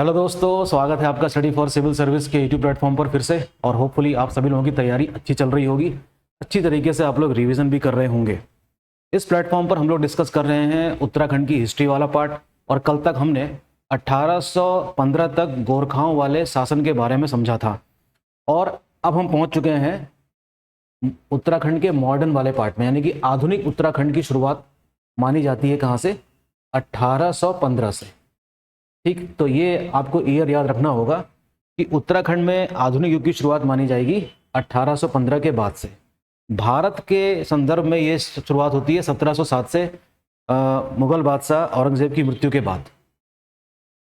Hello दोस्तों, स्वागत है आपका स्टडी फॉर सिविल सर्विस के यूट्यूब प्लेटफॉर्म पर फिर से। और होपफुली आप सभी लोगों की तैयारी अच्छी चल रही होगी, अच्छी तरीके से आप लोग रिवीजन भी कर रहे होंगे। इस प्लेटफॉर्म पर हम लोग डिस्कस कर रहे हैं उत्तराखंड की हिस्ट्री वाला पार्ट। और कल तक हमने 1815 तक गोरखाओं वाले शासन के बारे में समझा था, और अब हम पहुंच चुके हैं उत्तराखंड के मॉडर्न वाले पार्ट में, यानी कि आधुनिक उत्तराखंड की शुरुआत मानी जाती है कहाँ से? 1815 से। ठीक, तो ये आपको ईयर याद रखना होगा कि उत्तराखंड में आधुनिक युग की शुरुआत मानी जाएगी 1815 के बाद से। भारत के संदर्भ में ये शुरुआत होती है 1707 से, मुगल बादशाह औरंगजेब की मृत्यु के बाद।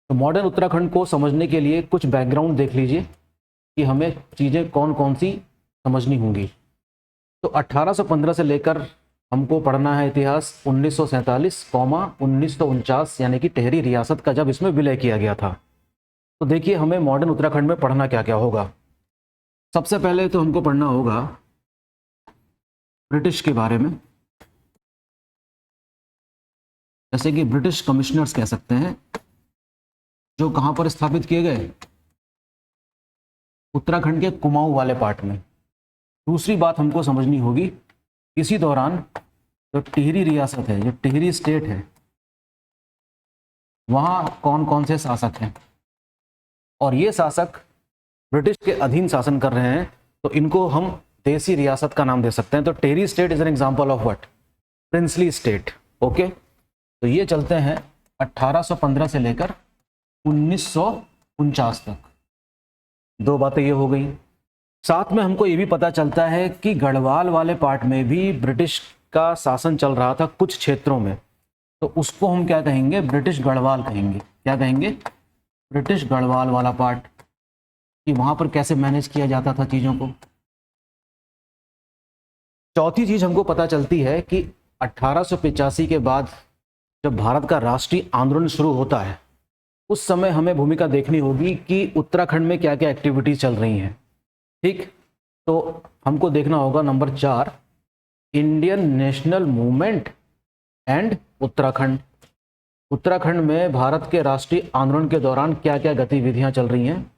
तो मॉडर्न उत्तराखंड को समझने के लिए कुछ बैकग्राउंड देख लीजिए कि हमें चीज़ें कौन कौन सी समझनी होंगी। तो 1815 से लेकर हमको पढ़ना है इतिहास 1947, 1949, यानी कि टिहरी रियासत का जब इसमें विलय किया गया था। तो देखिए हमें मॉडर्न उत्तराखंड में पढ़ना क्या क्या होगा। सबसे पहले तो हमको पढ़ना होगा ब्रिटिश के बारे में, जैसे कि ब्रिटिश कमिश्नर्स कह सकते हैं, जो कहाँ पर स्थापित किए गए? उत्तराखंड के कुमाऊं वाले पार्ट में। दूसरी बात हमको समझनी होगी, इसी दौरान जो टिहरी रियासत है, जो टिहरी स्टेट है, वहाँ कौन कौन से शासक हैं, और ये शासक ब्रिटिश के अधीन शासन कर रहे हैं, तो इनको हम देसी रियासत का नाम दे सकते हैं। तो Tehri state is an example of what? Princely state. Okay, तो ये चलते हैं 1815 से लेकर 1949 तक। दो बातें ये हो गई। साथ में हमको ये भी पता चलता है कि गढ़वाल वाले पार्ट में भी ब्रिटिश का शासन चल रहा था कुछ क्षेत्रों में, तो उसको हम क्या कहेंगे? ब्रिटिश गढ़वाल कहेंगे। क्या कहेंगे? ब्रिटिश गढ़वाल वाला पार्ट, कि वहां पर कैसे मैनेज किया जाता था चीजों को। चौथी चीज हमको पता चलती है कि 1885 के बाद जब भारत का राष्ट्रीय आंदोलन शुरू होता है, उस समय हमें भूमिका देखनी होगी कि उत्तराखंड में क्या क्या एक्टिविटीज चल रही हैं। ठीक, तो हमको देखना होगा number 4, Indian national movement and Uttarakhand. Uttarakhand में भारत के राष्ट्रीय आंदोलन के दौरान क्या क्या गतिविधियां चल रही हैं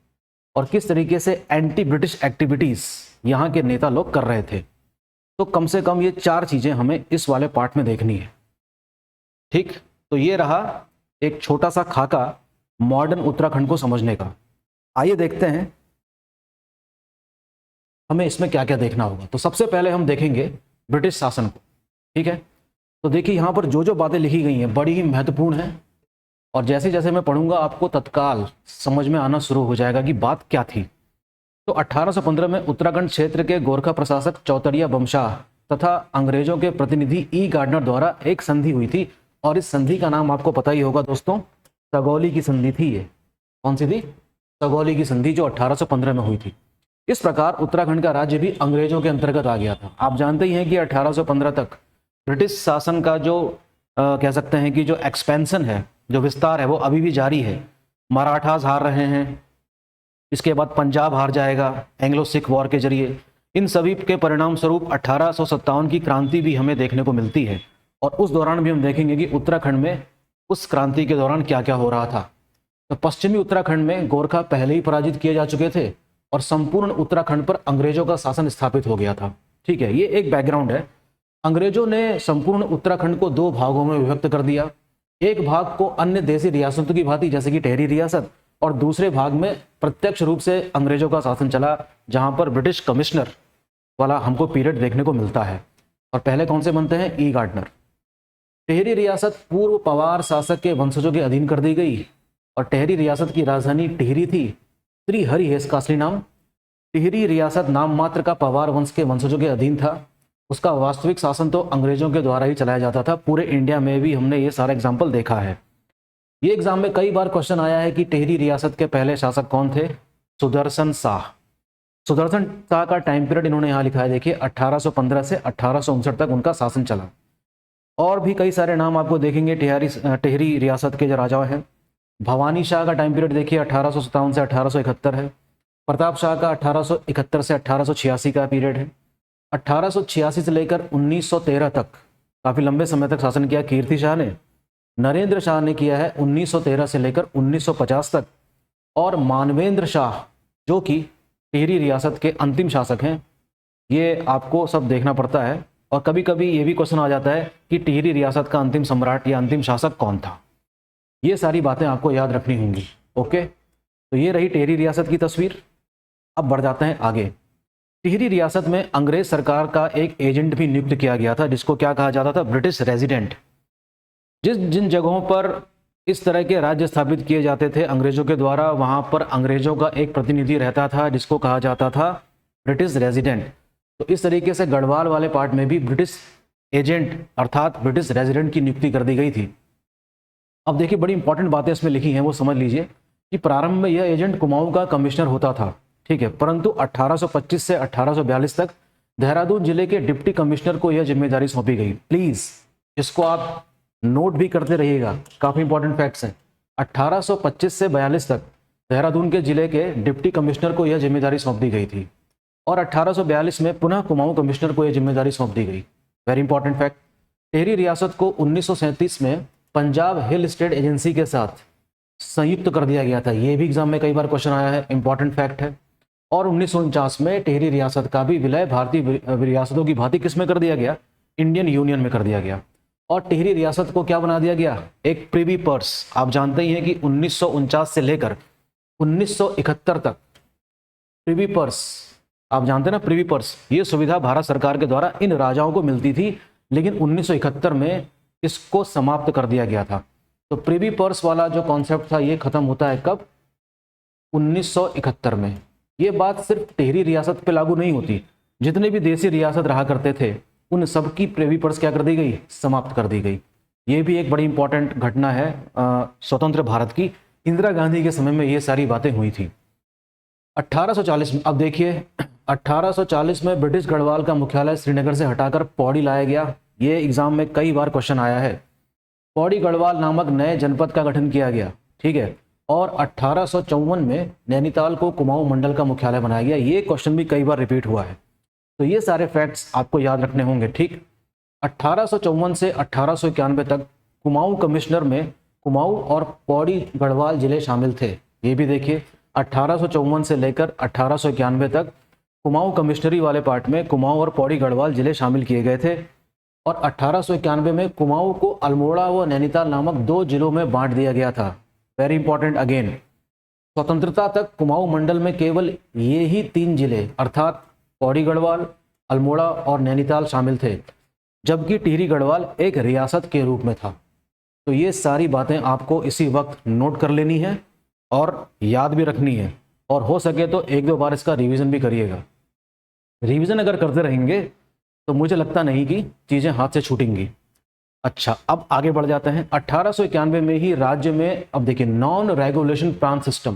और किस तरीके से एंटी ब्रिटिश एक्टिविटीज यहाँ के नेता लोग कर रहे थे। तो कम से कम ये 4 चीजें हमें इस वाले पार्ट में देखनी है। ठीक, तो ये रहा एक छोटा सा खाका मॉडर्न उत्तराखंड को समझने का। आइए देखते हैं हमें इसमें क्या क्या देखना होगा। तो सबसे पहले हम देखेंगे ब्रिटिश शासन को। ठीक है, तो देखिए यहाँ पर जो जो बातें लिखी गई हैं बड़ी ही महत्वपूर्ण है, और जैसे जैसे मैं पढ़ूंगा आपको तत्काल समझ में आना शुरू हो जाएगा कि बात क्या थी। तो 1815 में उत्तराखंड क्षेत्र के गोरखा प्रशासक चौतरिया बमशाह तथा अंग्रेजों के प्रतिनिधि ई गार्डनर द्वारा एक संधि हुई थी, और इस संधि का नाम आपको पता ही होगा दोस्तों, सगौली की संधि थी। ये कौन सी थी? सगौली की संधि, जो 1815 में हुई थी। इस प्रकार उत्तराखंड का राज्य भी अंग्रेजों के अंतर्गत आ गया था। आप जानते ही हैं कि 1815 तक ब्रिटिश शासन का जो कह सकते हैं कि जो एक्सपेंशन है, जो विस्तार है, वो अभी भी जारी है। मराठास हार रहे हैं, इसके बाद पंजाब हार जाएगा एंग्लो सिख वॉर के जरिए। इन सभी के परिणाम स्वरूप 1857 की क्रांति भी हमें देखने को मिलती है, और उस दौरान भी हम देखेंगे कि उत्तराखंड में उस क्रांति के दौरान क्या क्या हो रहा था। तो पश्चिमी उत्तराखंड में गोरखा पहले ही पराजित किए जा चुके थे, और संपूर्ण उत्तराखंड पर अंग्रेजों का शासन स्थापित हो गया था। ठीक है, ये एक बैकग्राउंड है। अंग्रेजों ने संपूर्ण उत्तराखंड को 2 भागों में विभक्त कर दिया। एक भाग को अन्य देसी रियासतों की भांति, जैसे कि टिहरी रियासत, और दूसरे भाग में प्रत्यक्ष रूप से अंग्रेजों का शासन चला, जहां पर ब्रिटिश कमिश्नर वाला हमको पीरियड देखने को मिलता है। और पहले कौन से बनते हैं? ई गार्डनर। टिहरी रियासत पूर्व पवार शासक के वंशजों के अधीन कर दी गई, और टिहरी रियासत की राजधानी टिहरी थी। श्री हरिहेश का असली नाम। टिहरी रियासत नाम मात्र का पवार वंश के वंशजों के अधीन था। उसका वास्तविक शासन तो अंग्रेजों के द्वारा ही चलाया जाता था। पूरे इंडिया में भी हमने ये सारा एग्जाम्पल देखा है। ये एग्जाम में कई बार क्वेश्चन आया है कि टिहरी रियासत के पहले शासक कौन थे? सुदर्शन शाह। सुदर्शन शाह का टाइम पीरियड इन्होंने यहाँ लिखा है, देखिए 1815 से 1859 तक उनका शासन चला। और भी कई सारे नाम आपको देखेंगे टिहरी रियासत के जो राजा हैं। भवानी शाह का टाइम पीरियड देखिए 1857 से 1871 है। प्रताप शाह का 1871 से 1886 का पीरियड है। 1886 से लेकर 1913 तक काफ़ी लंबे समय तक शासन किया कीर्ति शाह ने। नरेंद्र शाह ने किया है 1913 से लेकर 1950 तक, और मानवेंद्र शाह जो कि टिहरी रियासत के अंतिम शासक हैं। ये आपको सब देखना पड़ता है। और कभी कभी ये भी क्वेश्चन आ जाता है कि टिहरी रियासत का अंतिम सम्राट या अंतिम शासक कौन था। ये सारी बातें आपको याद रखनी होंगी। ओके, तो ये रही टिहरी रियासत की तस्वीर। अब बढ़ जाते हैं आगे। टिहरी रियासत में अंग्रेज सरकार का एक एजेंट भी नियुक्त किया गया था, जिसको क्या कहा जाता था, ब्रिटिश रेजिडेंट। जिन जगहों पर इस तरह के राज्य स्थापित किए जाते थे अंग्रेजों के द्वारा, वहां पर अंग्रेजों का एक प्रतिनिधि रहता था जिसको कहा जाता था ब्रिटिश रेजिडेंट। तो इस तरीके से गढ़वाल वाले पार्ट में भी ब्रिटिश एजेंट अर्थात ब्रिटिश रेजिडेंट की नियुक्ति कर दी गई थी। अब देखिए, बड़ी इंपॉर्टेंट बातें इसमें लिखी हैं, वो समझ लीजिए कि प्रारंभ में यह एजेंट कुमाऊं का कमिश्नर होता था, ठीक है, परंतु 1825 से 1842 तक देहरादून जिले के डिप्टी कमिश्नर को यह जिम्मेदारी सौंपी गई। प्लीज इसको आप नोट भी करते रहिएगा, काफी इंपॉर्टेंट फैक्ट्स हैं। 1825 से 42 तक देहरादून के जिले के डिप्टी कमिश्नर को यह जिम्मेदारी सौंप दी गई थी और 1842 में पुनः कुमाऊं कमिश्नर को यह जिम्मेदारी सौंप दी गई। Very important fact. टिहरी रियासत को 1937 में पंजाब हिल स्टेट एजेंसी के साथ संयुक्त कर दिया गया था। यह भी एग्जाम में कई बार क्वेश्चन आया है, इंपॉर्टेंट फैक्ट है। और 1949 में टिहरी रियासत का भी विलय भारतीय रियासतों की भांति किस में कर दिया गया, इंडियन यूनियन में कर दिया गया। और टिहरी रियासत को क्या बना दिया गया, एक प्रिवी पर्स। आप जानते ही हैं कि 1949 से लेकर 1971 तक प्रिवी पर्स, आप जानते हैं ना प्रिवी पर्स, ये सुविधा भारत सरकार के द्वारा इन राजाओं को मिलती थी, लेकिन 1971 में इसको समाप्त कर दिया गया था। तो प्रिवी पर्स वाला जो कॉन्सेप्ट था ये खत्म होता है कब, 1971 में। ये बात सिर्फ टिहरी रियासत पे लागू नहीं होती, जितने भी देसी रियासत रहा करते थे उन सबकी प्रिवी पर्स क्या कर दी गई, समाप्त कर दी गई। ये भी एक बड़ी इंपॉर्टेंट घटना है स्वतंत्र भारत की। इंदिरा गांधी के समय में ये सारी बातें हुई थी। 1840 में, अब देखिए 1840 में ब्रिटिश गढ़वाल का मुख्यालय श्रीनगर से हटाकर पौड़ी लाया गया। ये एग्जाम में कई बार क्वेश्चन आया है। पौड़ी गढ़वाल नामक नए जनपद का गठन किया गया, ठीक है। और 1854 में नैनीताल को कुमाऊं मंडल का मुख्यालय बनाया गया। ये क्वेश्चन भी कई बार रिपीट हुआ है, तो ये सारे फैक्ट्स आपको याद रखने होंगे, ठीक। 1854 से 1891 तक कुमाऊं कमिश्नर में कुमाऊं और पौड़ी गढ़वाल जिले शामिल थे। ये भी देखिए 1854 से लेकर 1891 तक कुमाऊं कमिश्नरी वाले पार्ट में कुमाऊं और पौड़ी गढ़वाल जिले शामिल किए गए थे। और 1891 में कुमाऊं को अल्मोड़ा व नैनीताल नामक 2 जिलों में बांट दिया गया था। वेरी इंपॉर्टेंट अगेन, स्वतंत्रता तक कुमाऊं मंडल में केवल ये ही 3 जिले अर्थात पौड़ी गढ़वाल, अल्मोड़ा और नैनीताल शामिल थे, जबकि टिहरी गढ़वाल एक रियासत के रूप में था। तो ये सारी बातें आपको इसी वक्त नोट कर लेनी है और याद भी रखनी है, और हो सके तो 1-2 बार इसका रिवीजन भी करिएगा। रिवीजन अगर करते रहेंगे तो मुझे लगता नहीं कि चीज़ें हाथ से छूटेंगी। अच्छा, अब आगे बढ़ जाते हैं। 1891 में ही राज्य में, अब देखिए, नॉन रेगुलेशन प्रांत सिस्टम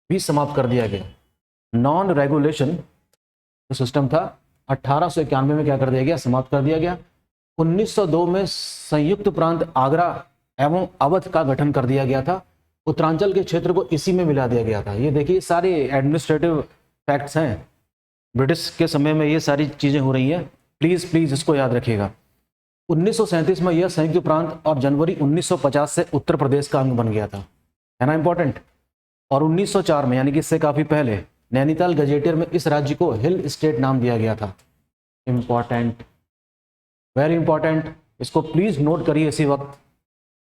भी समाप्त कर दिया गया। नॉन रेगुलेशन जो सिस्टम था 1891 में क्या कर दिया गया, समाप्त कर दिया गया। 1902 में संयुक्त प्रांत आगरा एवं अवध का गठन कर दिया गया था। उत्तरांचल के क्षेत्र को इसी में मिला दिया गया था। ये देखिए सारे एडमिनिस्ट्रेटिव फैक्ट्स हैं, ब्रिटिश के समय में ये सारी चीज़ें हो रही हैं। प्लीज़ इसको याद रखिएगा। 1937 में यह संयुक्त प्रांत और जनवरी 1950 से उत्तर प्रदेश का अंग बन गया था, है ना इंपॉर्टेंट। और 1904 में, यानी कि इससे काफ़ी पहले, नैनीताल गजेटियर में इस राज्य को हिल स्टेट नाम दिया गया था। इंपॉर्टेंट, वेरी इंपॉर्टेंट, इसको प्लीज़ नोट करिए इसी वक्त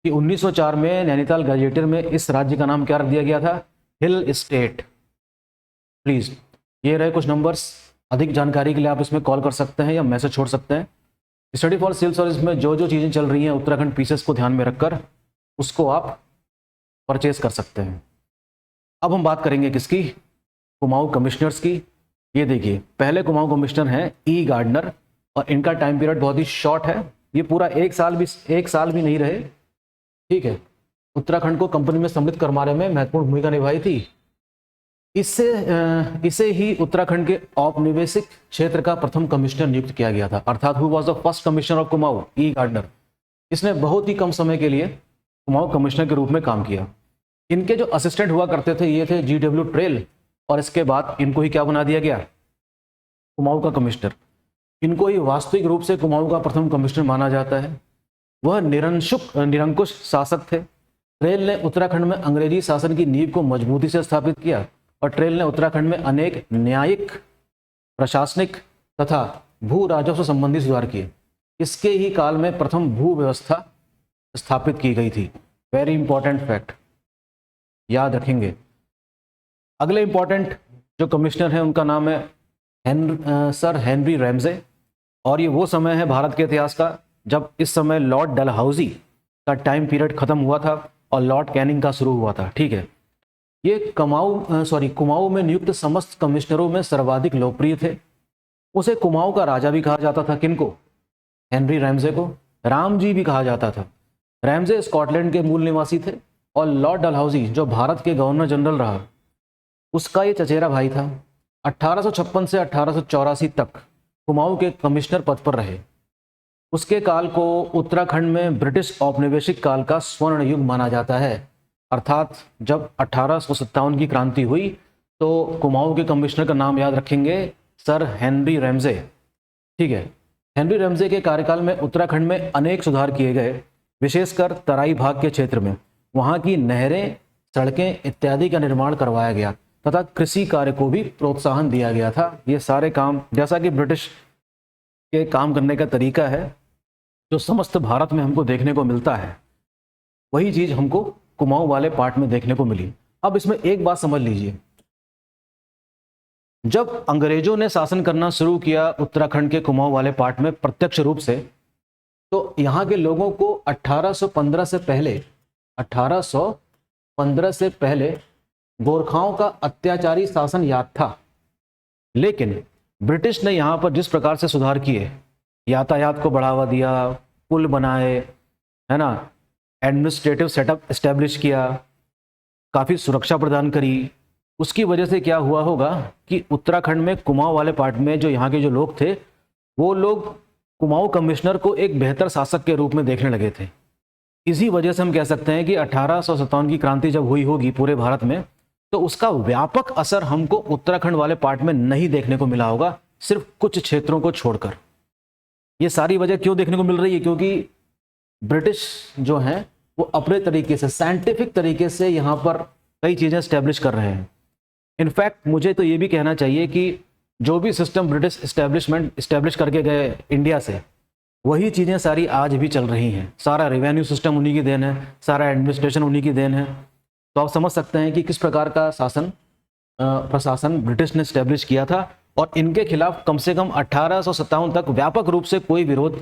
कि 1904 में नैनीताल गजेटियर में इस राज्य का नाम क्या रख दिया गया था, हिल स्टेट। प्लीज़, ये रहे कुछ नंबर्स। अधिक जानकारी के लिए आप इसमें कॉल कर सकते हैं या मैसेज छोड़ सकते हैं। स्टडी फॉर सिविल सर्विस में जो जो चीज़ें चल रही हैं उत्तराखंड पीसेस को ध्यान में रखकर उसको आप परचेज कर सकते हैं। अब हम बात करेंगे किसकी, कुमाऊं कमिश्नर्स की। ये देखिए, पहले कुमाऊं कमिश्नर हैं ई गार्डनर, और इनका टाइम पीरियड बहुत ही शॉर्ट है। ये पूरा एक साल भी नहीं रहे, ठीक है। उत्तराखंड को कंपनी में सम्मिलित करवाने में महत्वपूर्ण भूमिका निभाई थी। इसे ही उत्तराखंड के औपनिवेशिक क्षेत्र का प्रथम कमिश्नर नियुक्त किया गया था, अर्थात who was the first commissioner of Kumaon, E Gardner. इसने बहुत ही कम समय के लिए कुमाऊं कमिश्नर के रूप में काम किया। इनके जो असिस्टेंट हुआ करते थे ये थे GW ट्रेल, और इसके बाद इनको ही क्या बना दिया गया, कुमाऊं का कमिश्नर। इनको ही वास्तविक रूप से कुमाऊं का प्रथम कमिश्नर माना जाता है। वह निरंकुश शासक थे ट्रेल ने उत्तराखंड में अंग्रेजी शासन की नींव को मजबूती से स्थापित किया और ट्रेल ने उत्तराखंड में अनेक न्यायिक, प्रशासनिक तथा भू राजस्व संबंधी सुधार किए। इसके ही काल में प्रथम भू व्यवस्था स्थापित की गई थी। वेरी इंपॉर्टेंट फैक्ट, याद रखेंगे। अगले इंपॉर्टेंट जो कमिश्नर हैं उनका नाम है सर हेनरी रैमजे, और ये वो समय है भारत के इतिहास का जब इस समय लॉर्ड डलहौजी का टाइम पीरियड खत्म हुआ था और लॉर्ड कैनिंग का शुरू हुआ था। ठीक है, ये कुमाऊं में नियुक्त समस्त कमिश्नरों में सर्वाधिक लोकप्रिय थे। उसे कुमाऊं का राजा भी कहा जाता था। किनको? हेनरी रैमजे को राम जी भी कहा जाता था। रैमजे स्कॉटलैंड के मूल निवासी थे और लॉर्ड डलहौजी जो भारत के गवर्नर जनरल रहा, उसका ये चचेरा भाई था। 1856 से 1884 तक कुमाऊं के कमिश्नर पद पर रहे। उसके काल को उत्तराखंड में ब्रिटिश औपनिवेशिक काल का स्वर्ण युग माना जाता है। अर्थात जब 1857 की क्रांति हुई तो कुमाऊं के कमिश्नर का नाम याद रखेंगे, सर हेनरी रैमजे। ठीक है, हेनरी रैमजे के कार्यकाल में उत्तराखंड में अनेक सुधार किए गए, विशेषकर तराई भाग के क्षेत्र में। वहाँ की नहरें, सड़कें इत्यादि का निर्माण करवाया गया तथा कृषि कार्य को भी प्रोत्साहन दिया गया था। ये सारे काम, जैसा कि ब्रिटिश के काम करने का तरीका है जो समस्त भारत में हमको देखने को मिलता है, वही चीज हमको कुमाऊं वाले पार्ट में देखने को मिली। अब इसमें एक बात समझ लीजिए, जब अंग्रेजों ने शासन करना शुरू किया उत्तराखंड के कुमाऊं वाले पार्ट में प्रत्यक्ष रूप से, तो यहाँ के लोगों को 1815 से पहले गोरखाओं का अत्याचारी शासन याद था। लेकिन ब्रिटिश ने यहाँ पर जिस प्रकार से सुधार किए, यातायात को बढ़ावा दिया, पुल बनाए, है ना, एडमिनिस्ट्रेटिव सेटअप एस्टेब्लिश किया, काफ़ी सुरक्षा प्रदान करी, उसकी वजह से क्या हुआ होगा कि उत्तराखंड में कुमाऊं वाले पार्ट में जो यहाँ के जो लोग थे, वो लोग कुमाऊं कमिश्नर को एक बेहतर शासक के रूप में देखने लगे थे। इसी वजह से हम कह सकते हैं कि 1857 की क्रांति जब हुई होगी पूरे भारत में, तो उसका व्यापक असर हमको उत्तराखंड वाले पार्ट में नहीं देखने को मिला होगा, सिर्फ कुछ क्षेत्रों को छोड़कर। ये सारी वजह क्यों देखने को मिल रही है? क्योंकि ब्रिटिश जो हैं वो अपने तरीके से, साइंटिफिक तरीके से यहाँ पर कई चीज़ें स्टैब्लिश कर रहे हैं। इनफैक्ट मुझे तो ये भी कहना चाहिए कि जो भी सिस्टम ब्रिटिश इस्टेब्लिश करके गए इंडिया से, वही चीज़ें सारी आज भी चल रही हैं। सारा रेवेन्यू सिस्टम उन्हीं की देन है, सारा एडमिनिस्ट्रेशन उन्हीं की देन है। तो आप समझ सकते हैं कि किस प्रकार का प्रशासन ब्रिटिश ने इस्टेब्लिश किया था, और इनके खिलाफ कम से कम 1857 तक व्यापक रूप से कोई विरोध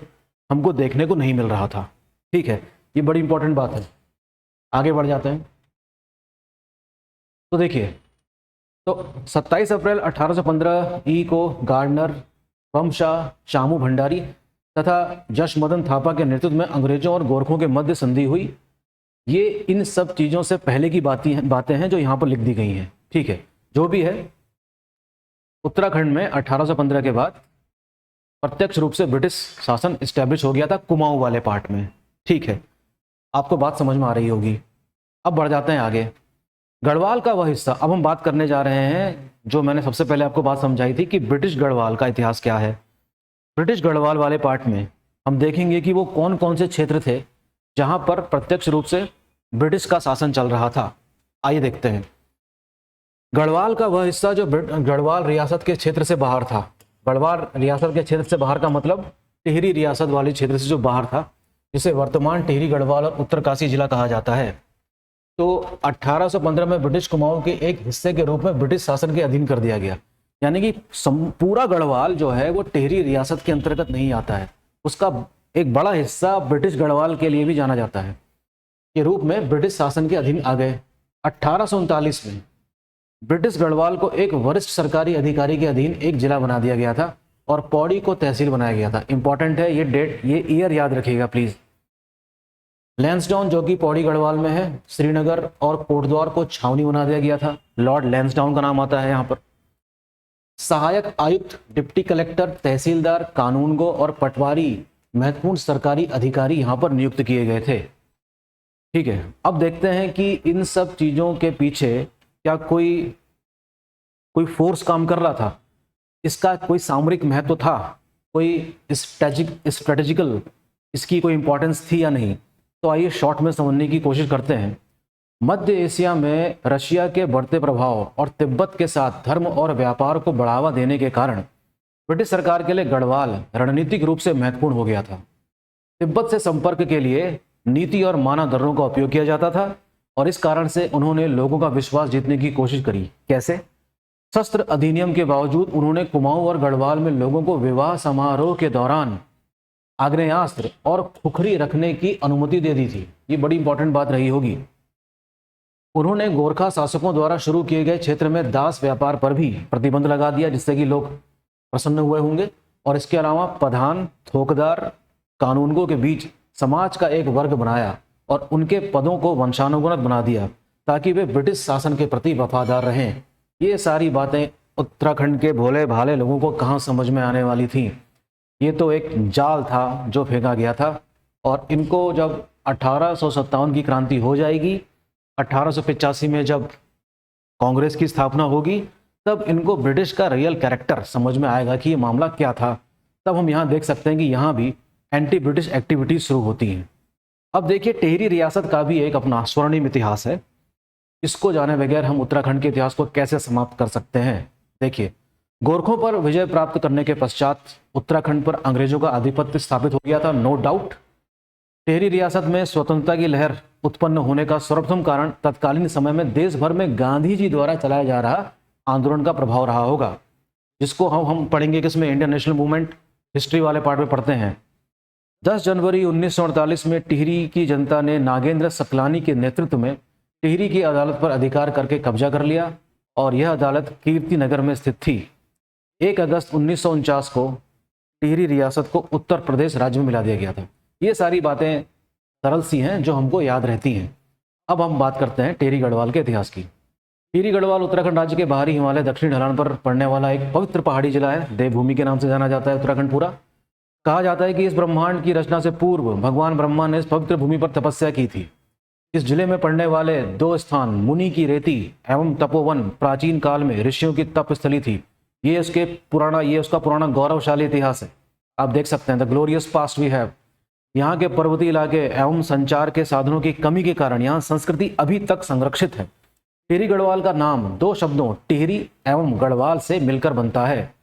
हमको देखने को नहीं मिल रहा था। ठीक है, ये बड़ी इंपॉर्टेंट बात है। आगे बढ़ जाते हैं। तो देखिए, तो 27 अप्रैल 1815 ई को गार्डनर, बमशाह, शामू भंडारी तथा जशमदन थापा के नेतृत्व में अंग्रेजों और गोरखों के मध्य संधि हुई। ये इन सब चीज़ों से पहले की बातें हैं जो यहाँ पर लिख दी गई हैं। ठीक है, जो भी है, उत्तराखंड में 1815 के बाद प्रत्यक्ष रूप से ब्रिटिश शासन इस्टेब्लिश हो गया था कुमाऊं वाले पार्ट में। ठीक है, आपको बात समझ में आ रही होगी। अब बढ़ जाते हैं आगे। गढ़वाल का वह हिस्सा, अब हम बात करने जा रहे हैं जो मैंने सबसे पहले आपको बात समझाई थी कि ब्रिटिश गढ़वाल का इतिहास क्या है। ब्रिटिश गढ़वाल वाले पार्ट में हम देखेंगे कि वो कौन कौन से क्षेत्र थे जहां पर प्रत्यक्ष रूप से ब्रिटिश का शासन चल रहा था। आइए देखते हैं। गढ़वाल का वह हिस्सा जो गढ़वाल रियासत के क्षेत्र से बाहर था। गढ़वाल रियासत के क्षेत्र से बाहर का मतलब टिहरी रियासत वाले क्षेत्र से जो बाहर था, जिसे वर्तमान टिहरी गढ़वाल और उत्तरकाशी जिला कहा जाता है। तो 1815 में ब्रिटिश कुमाऊं के एक हिस्से के रूप में ब्रिटिश शासन के अधीन कर दिया गया। यानी कि पूरा गढ़वाल जो है वो टिहरी रियासत के अंतर्गत नहीं आता है, उसका एक बड़ा हिस्सा ब्रिटिश गढ़वाल के लिए भी जाना जाता है के रूप में ब्रिटिश शासन के अधीन आ गए। 1839 में ब्रिटिश गढ़वाल को एक वरिष्ठ सरकारी अधिकारी के अधीन एक जिला बना दिया गया था और पौड़ी को तहसील बनाया गया था। इंपॉर्टेंट है ये डेट, ये ईयर याद रखिएगा प्लीज। लैंसडाउन जो कि पौड़ी गढ़वाल में है, श्रीनगर और कोटद्वार को छावनी बना दिया गया था। लॉर्ड लैंसडाउन का नाम आता है यहाँ पर। सहायक आयुक्त, डिप्टी कलेक्टर, तहसीलदार, कानूनगो और पटवारी महत्वपूर्ण सरकारी अधिकारी यहाँ पर नियुक्त किए गए थे। ठीक है, अब देखते हैं कि इन सब चीज़ों के पीछे क्या कोई फोर्स काम कर रहा था, इसका कोई सामरिक महत्व था, कोई स्ट्रेटेजिकल इसकी कोई इंपॉर्टेंस थी या नहीं। तो आइए शॉर्ट में समझने की कोशिश करते हैं। मध्य एशिया में रशिया के बढ़ते प्रभाव और तिब्बत के साथ धर्म और व्यापार को बढ़ावा देने के कारण ब्रिटिश सरकार के लिए गढ़वाल रणनीतिक रूप से महत्वपूर्ण हो गया था। तिब्बत से संपर्क के लिए नीति और मानदंडों का उपयोग किया जाता था और इस कारण से उन्होंने लोगों का विश्वास जीतने की कोशिश करी। कैसे? शस्त्र अधिनियम के बावजूद उन्होंने कुमाऊं और गढ़वाल में लोगों को विवाह समारोह के दौरान आग्नेयास्त्र और खुखरी रखने की अनुमति दे दी थी। ये बड़ी इंपॉर्टेंट बात रही होगी। उन्होंने गोरखा शासकों द्वारा शुरू किए गए क्षेत्र में दास व्यापार पर भी प्रतिबंध लगा दिया, जिससे कि लोग प्रसन्न हुए होंगे। और इसके अलावा प्रधान, थोकदार, कानूनगों के बीच समाज का एक वर्ग बनाया और उनके पदों को वंशानुगत बना दिया ताकि वे ब्रिटिश शासन के प्रति वफादार रहें। ये सारी बातें उत्तराखंड के भोले भाले लोगों को कहाँ समझ में आने वाली थी। ये तो एक जाल था जो फेंका गया था। और इनको जब 1857 की क्रांति हो जाएगी, 1885 में जब कांग्रेस की स्थापना होगी, तब इनको ब्रिटिश का रियल कैरेक्टर समझ में आएगा कि ये मामला क्या था। तब हम यहाँ देख सकते हैं कि यहाँ भी एंटी ब्रिटिश एक्टिविटीज शुरू होती हैं। अब देखिए, टिहरी रियासत का भी एक अपना स्वर्णिम इतिहास है। इसको जाने बगैर हम उत्तराखंड के इतिहास को कैसे समाप्त कर सकते हैं। देखिए, गोरखों पर विजय प्राप्त करने के पश्चात उत्तराखंड पर अंग्रेजों का आधिपत्य स्थापित हो गया था, नो डाउट। टिहरी रियासत में स्वतंत्रता की लहर उत्पन्न होने का सर्वप्रथम कारण तत्कालीन समय में देश भर में गांधी जी द्वारा चलाया जा रहा आंदोलन का प्रभाव रहा होगा, जिसको हम पढ़ेंगे किसमें, इंडियन नेशनल मूवमेंट हिस्ट्री वाले पार्ट में पढ़ते हैं। 10 जनवरी 1948 में टिहरी की जनता ने नागेंद्र सकलानी के नेतृत्व में टिहरी की अदालत पर अधिकार करके कब्जा कर लिया और यह अदालत कीर्ति नगर में स्थित थी। 1 अगस्त 1949 को टिहरी रियासत को उत्तर प्रदेश राज्य में मिला दिया गया था। ये सारी बातें सरल सी हैं जो हमको याद रहती हैं। अब हम बात करते हैं टिहरी गढ़वाल के इतिहास की। टिहरी गढ़वाल उत्तराखंड राज्य के बाहरी हिमालय दक्षिणी ढलान पर पड़ने वाला एक पवित्र पहाड़ी जिला है। देवभूमि के नाम से जाना जाता है उत्तराखंड पूरा। कहा जाता है कि इस ब्रह्मांड की रचना से पूर्व भगवान ब्रह्मा ने इस पवित्र भूमि पर तपस्या की थी। इस जिले में पड़ने वाले 2 स्थान मुनि की रेती एवं तपोवन प्राचीन काल में ऋषियों की तपस्थली थी। ये उसका पुराना गौरवशाली इतिहास है। आप देख सकते हैं, the glorious past we have. यहाँ के पर्वतीय इलाके एवं संचार के साधनों की कमी के कारण यहाँ संस्कृति अभी तक संरक्षित है। टिहरी गढ़वाल का नाम 2 शब्दों टिहरी एवं गढ़वाल से मिलकर बनता है,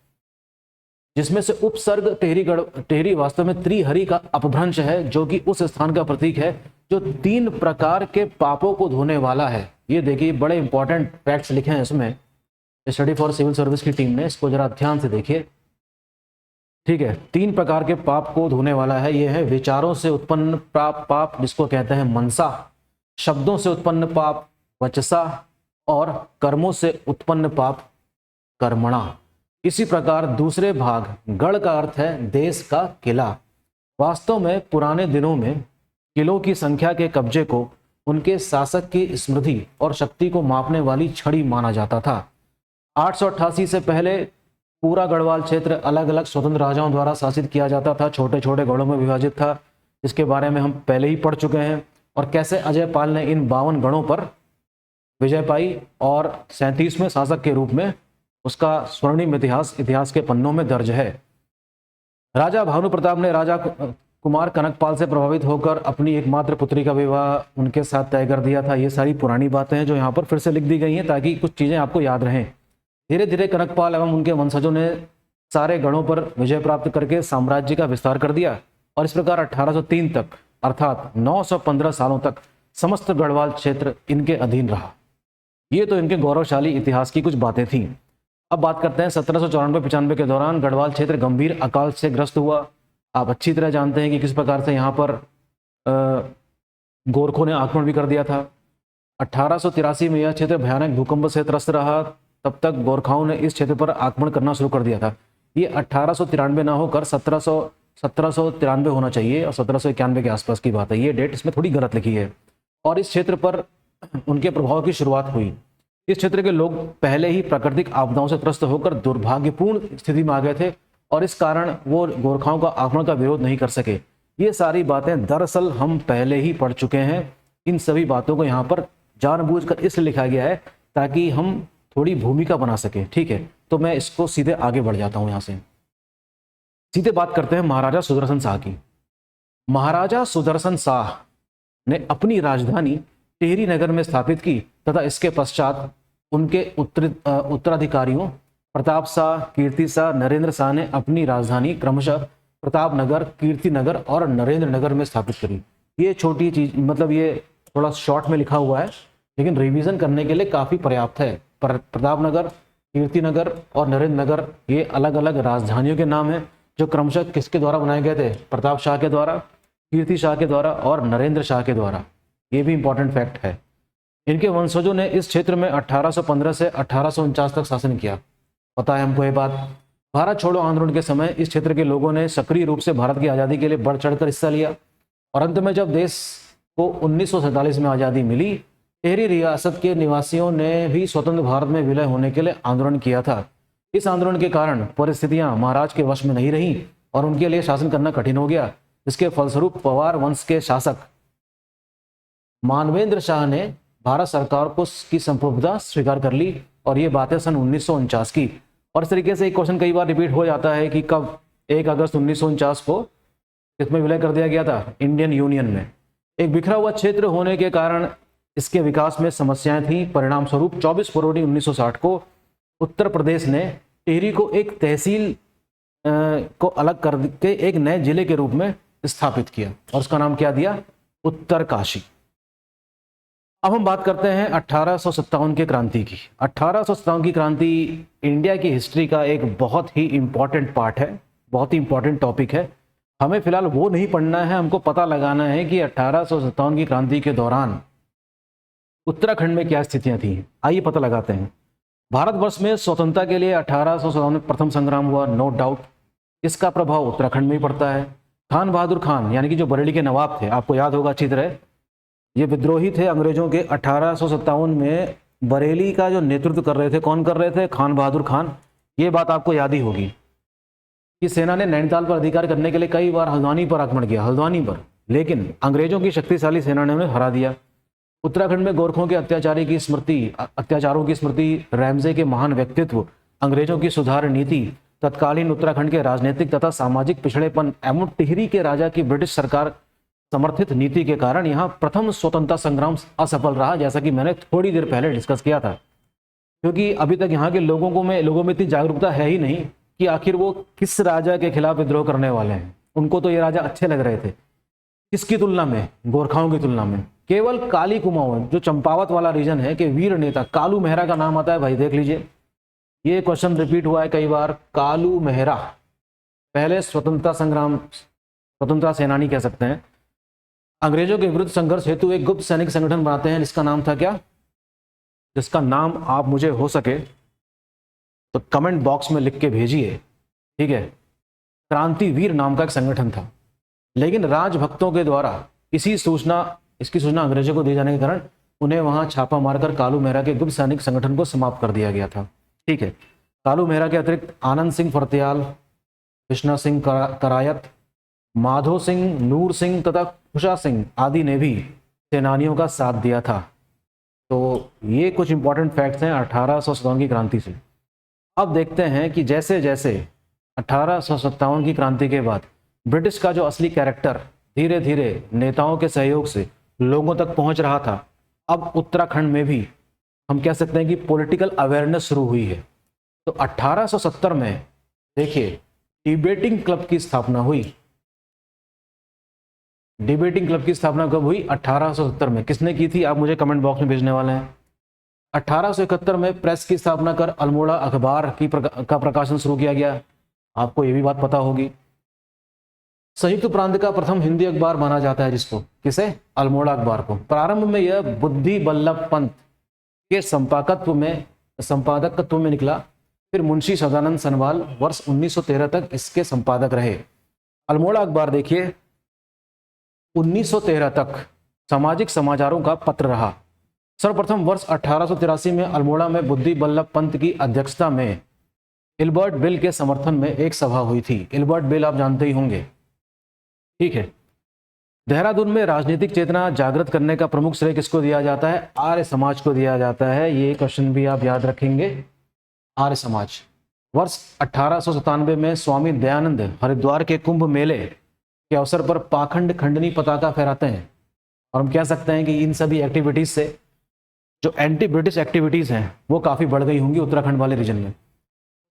जिसमें से उपसर्ग टिहरी वास्तव में त्रिहरि का अपभ्रंश है, जो कि उस स्थान का प्रतीक है जो 3 प्रकार के पापों को धोने वाला है। ये देखिए, बड़े इंपॉर्टेंट फैक्ट्स लिखे हैं इसमें, स्टडी फॉर सिविल सर्विस की टीम ने। इसको जरा ध्यान से देखिए, ठीक है। 3 प्रकार के पाप को धोने वाला है। ये है विचारों से उत्पन्न पाप जिसको कहते हैं मनसा, शब्दों से उत्पन्न पाप वचसा और कर्मों से उत्पन्न पाप कर्मणा। इसी प्रकार दूसरे भाग गढ़ का अर्थ है देश का किला। वास्तव में पुराने दिनों में किलों की संख्या के कब्जे को उनके शासक की स्मृति और शक्ति को मापने वाली छड़ी माना जाता था। 888 से पहले पूरा गढ़वाल क्षेत्र अलग अलग स्वतंत्र राजाओं द्वारा शासित किया जाता था, छोटे छोटे गढ़ों में विभाजित था। इसके बारे में हम पहले ही पढ़ चुके हैं। और कैसे अजय पाल ने इन 52 गढ़ों पर विजय पाई और 37वें शासक के रूप में उसका स्वर्णिम इतिहास के पन्नों में दर्ज है। राजा भानु प्रताप ने राजा कुमार कनकपाल से प्रभावित होकर अपनी एकमात्र पुत्री का विवाह उनके साथ तय कर दिया था। ये सारी पुरानी बातें हैं जो यहाँ पर फिर से लिख दी गई हैं ताकि कुछ चीज़ें आपको याद रहें। धीरे धीरे कनकपाल एवं उनके वंशजों ने सारे गढ़ों पर विजय प्राप्त करके साम्राज्य का विस्तार कर दिया और इस प्रकार 1803 तक अर्थात 915 सालों तक समस्त गढ़वाल क्षेत्र इनके अधीन रहा। ये तो इनके गौरवशाली इतिहास की कुछ बातें थीं। अब बात करते हैं 1794-95 के दौरान गढ़वाल क्षेत्र गंभीर अकाल से ग्रस्त हुआ। आप अच्छी तरह जानते हैं कि किस प्रकार से यहाँ पर गोरखों ने आक्रमण भी कर दिया था। 1883 में यह क्षेत्र भयानक भूकंप से त्रस्त रहा। तब तक गोरखाओं ने इस क्षेत्र पर आक्रमण करना शुरू कर दिया था। ये 1893 ना होकर 1793 होना चाहिए और 1791 के आसपास की बात है। ये डेट इसमें थोड़ी गलत लिखी है। और इस क्षेत्र पर उनके प्रभाव की शुरुआत हुई। इस क्षेत्र के लोग पहले ही प्राकृतिक आपदाओं से त्रस्त होकर दुर्भाग्यपूर्ण स्थिति में आ गए थे और इस कारण वो गोरखाओं का आक्रमण का विरोध नहीं कर सके। ये सारी बातें दरअसल हम पहले ही पढ़ चुके हैं। इन सभी बातों को यहाँ पर जानबूझकर इसलिए लिखा गया है ताकि हम थोड़ी भूमिका बना सके, ठीक है। तो मैं इसको सीधे आगे बढ़ जाता हूँ। यहाँ से सीधे बात करते हैं महाराजा सुदर्शन शाह की। महाराजा सुदर्शन शाह ने अपनी राजधानी टिहरी नगर में स्थापित की तथा इसके पश्चात उनके उत्तराधिकारियों प्रताप शाह, कीर्ति शाह, नरेंद्र शाह ने अपनी राजधानी क्रमशः प्रताप नगर, कीर्ति नगर और नरेंद्र नगर में स्थापित करी। ये छोटी चीज, मतलब ये थोड़ा शॉर्ट में लिखा हुआ है, लेकिन रिवीजन करने के लिए काफ़ी पर्याप्त है। प्रताप नगर, कीर्ति नगर और नरेंद्र नगर ये अलग अलग राजधानियों के नाम हैं जो क्रमशः किसके द्वारा बनाए गए थे? प्रताप शाह के द्वारा, कीर्ति शाह के द्वारा और नरेंद्र शाह के द्वारा। ये भी इंपॉर्टेंट फैक्ट है। इनके वंशजों ने इस क्षेत्र में 1815 से 1849 तक शासन किया। पता है हमको ये बात। भारत छोड़ो आंदोलन के समय इस क्षेत्र के लोगों ने सक्रिय रूप से भारत की आज़ादी के लिए बढ़ चढ़कर हिस्सा लिया और अंत में जब देश को 1947 में आज़ादी मिली, टिहरी रियासत के निवासियों ने भी स्वतंत्र भारत में विलय होने के लिए आंदोलन किया था। इस आंदोलन के कारण परिस्थितियां महाराज के वश में नहीं रहीं और उनके लिए शासन करना कठिन हो गया। इसके फलस्वरूप पवार वंश के शासक मानवेंद्र शाह ने भारत सरकार को की संप्रभुता स्वीकार कर ली और ये बातें सन 1949 की। और इस तरीके से एक क्वेश्चन कई बार रिपीट हो जाता है कि कब 1 अगस्त 1949 को किसमें विलय कर दिया गया था? इंडियन यूनियन में। एक बिखरा हुआ क्षेत्र होने के कारण इसके विकास में समस्याएं थीं। परिणाम स्वरूप 24 फरवरी 1960 को उत्तर प्रदेश ने टिहरी को एक तहसील को अलग करके एक नए जिले के रूप में स्थापित किया और उसका नाम क्या दिया? उत्तरकाशी। अब हम बात करते हैं 1857 की क्रांति की। 1857 की क्रांति इंडिया की हिस्ट्री का एक बहुत ही इंपॉर्टेंट पार्ट है, बहुत ही इंपॉर्टेंट टॉपिक है। हमें फिलहाल वो नहीं पढ़ना है, हमको पता लगाना है कि 1857 की क्रांति के दौरान उत्तराखंड में क्या स्थितियां थी। आइए पता लगाते हैं। भारतवर्ष में स्वतंत्रता के लिए 1857 में प्रथम संग्राम हुआ, नो डाउट। इसका प्रभाव उत्तराखंड में ही पड़ता है। खान बहादुर खान यानी कि जो बरेली के नवाब थे, आपको याद होगा अच्छी तरह, ये विद्रोही थे अंग्रेजों के। 1857 में बरेली का जो नेतृत्व कर रहे थे, कौन कर रहे थे? खान बहादुर खान। ये बात आपको याद ही होगी कि सेना ने नैनीताल पर अधिकार करने के लिए कई बार हल्द्वानी पर आक्रमण किया, हल्द्वानी पर, लेकिन अंग्रेजों की शक्तिशाली सेना ने उन्हें हरा दिया। उत्तराखंड में गोरखों के अत्याचारों की स्मृति, रैमजे के महान व्यक्तित्व, अंग्रेजों की सुधार नीति, तत्कालीन उत्तराखंड के राजनीतिक तथा सामाजिक पिछड़ेपन एवं टिहरी के राजा की ब्रिटिश सरकार समर्थित नीति के कारण यहाँ प्रथम स्वतंत्रता संग्राम असफल रहा, जैसा कि मैंने थोड़ी देर पहले डिस्कस किया था। क्योंकि अभी तक यहाँ के लोगों में इतनी जागरूकता है ही नहीं कि आखिर वो किस राजा के खिलाफ विद्रोह करने वाले हैं। उनको तो ये राजा अच्छे लग रहे थे, किसकी तुलना में? गोरखाओं की तुलना में। केवल काली कुमाऊं जो चंपावत वाला रीजन है, कि वीर नेता कालू मेहरा का नाम आता है। भाई देख लीजिए, ये क्वेश्चन रिपीट हुआ है कई बार। कालू मेहरा पहले स्वतंत्रता सेनानी कह सकते हैं। अंग्रेजों के विरुद्ध संघर्ष हेतु एक गुप्त सैनिक संगठन बनाते हैं, जिसका नाम था क्या? जिसका नाम आप मुझे हो सके तो कमेंट बॉक्स में लिख के भेजिए, ठीक है। क्रांतिवीर नाम का एक संगठन था, लेकिन राजभक्तों के द्वारा इसकी सूचना अंग्रेजों को दिए जाने के कारण उन्हें वहां छापा मारकर कालू मेहरा के गुप्त सैनिक संगठन को समाप्त कर दिया गया था, ठीक है। कालू मेहरा के अतिरिक्त आनंद सिंह फरत्याल, कृष्णा सिंह करायत, माधो सिंह, नूर सिंह तथा खुशा सिंह आदि ने भी सेनानियों का साथ दिया था। तो ये कुछ इंपॉर्टेंट फैक्ट्स हैं 1857 की क्रांति से। अब देखते हैं कि जैसे जैसे 1857 की क्रांति के बाद ब्रिटिश का जो असली कैरेक्टर धीरे धीरे नेताओं के सहयोग से लोगों तक पहुंच रहा था, अब उत्तराखंड में भी हम कह सकते हैं कि पॉलिटिकल अवेयरनेस शुरू हुई है। तो 1870 में देखिए डिबेटिंग क्लब की स्थापना हुई। डिबेटिंग क्लब की स्थापना कब हुई? 1870 में। किसने की थी? आप मुझे कमेंट बॉक्स में भेजने वाले हैं। 1871 में प्रेस की स्थापना कर अल्मोड़ा अखबार का प्रकाशन शुरू किया गया। आपको ये भी बात पता होगी। संयुक्त प्रांत का प्रथम हिंदी अखबार माना जाता है जिसको, किसे? अल्मोड़ा अखबार को। प्रारंभ में यह बुद्धि बल्लभ पंत के संपादकत्व में निकला। फिर मुंशी सदानंद सनवाल वर्ष 1913 तक इसके संपादक रहे। अल्मोड़ा अखबार देखिए 1913 तक सामाजिक समाचारों का पत्र रहा। सर्वप्रथम वर्ष 1883 में अल्मोड़ा में बुद्धि बल्लभ पंत की अध्यक्षता में इल्बर्ट बिल के समर्थन में एक सभा हुई थी। इल्बर्ट बिल आप जानते ही होंगे, ठीक है। देहरादून में राजनीतिक चेतना जागृत करने का प्रमुख श्रेय किसको दिया जाता है? आर्य समाज को दिया जाता है। ये क्वेश्चन भी आप याद रखेंगे, आर्य समाज। वर्ष 1897 में स्वामी दयानंद हरिद्वार के कुंभ मेले के अवसर पर पाखंड खंडनी पताका फहराते हैं और हम कह सकते हैं कि इन सभी एक्टिविटीज़ से जो एंटी ब्रिटिश एक्टिविटीज़ हैं वो काफ़ी बढ़ गई होंगी उत्तराखंड वाले रीजन में।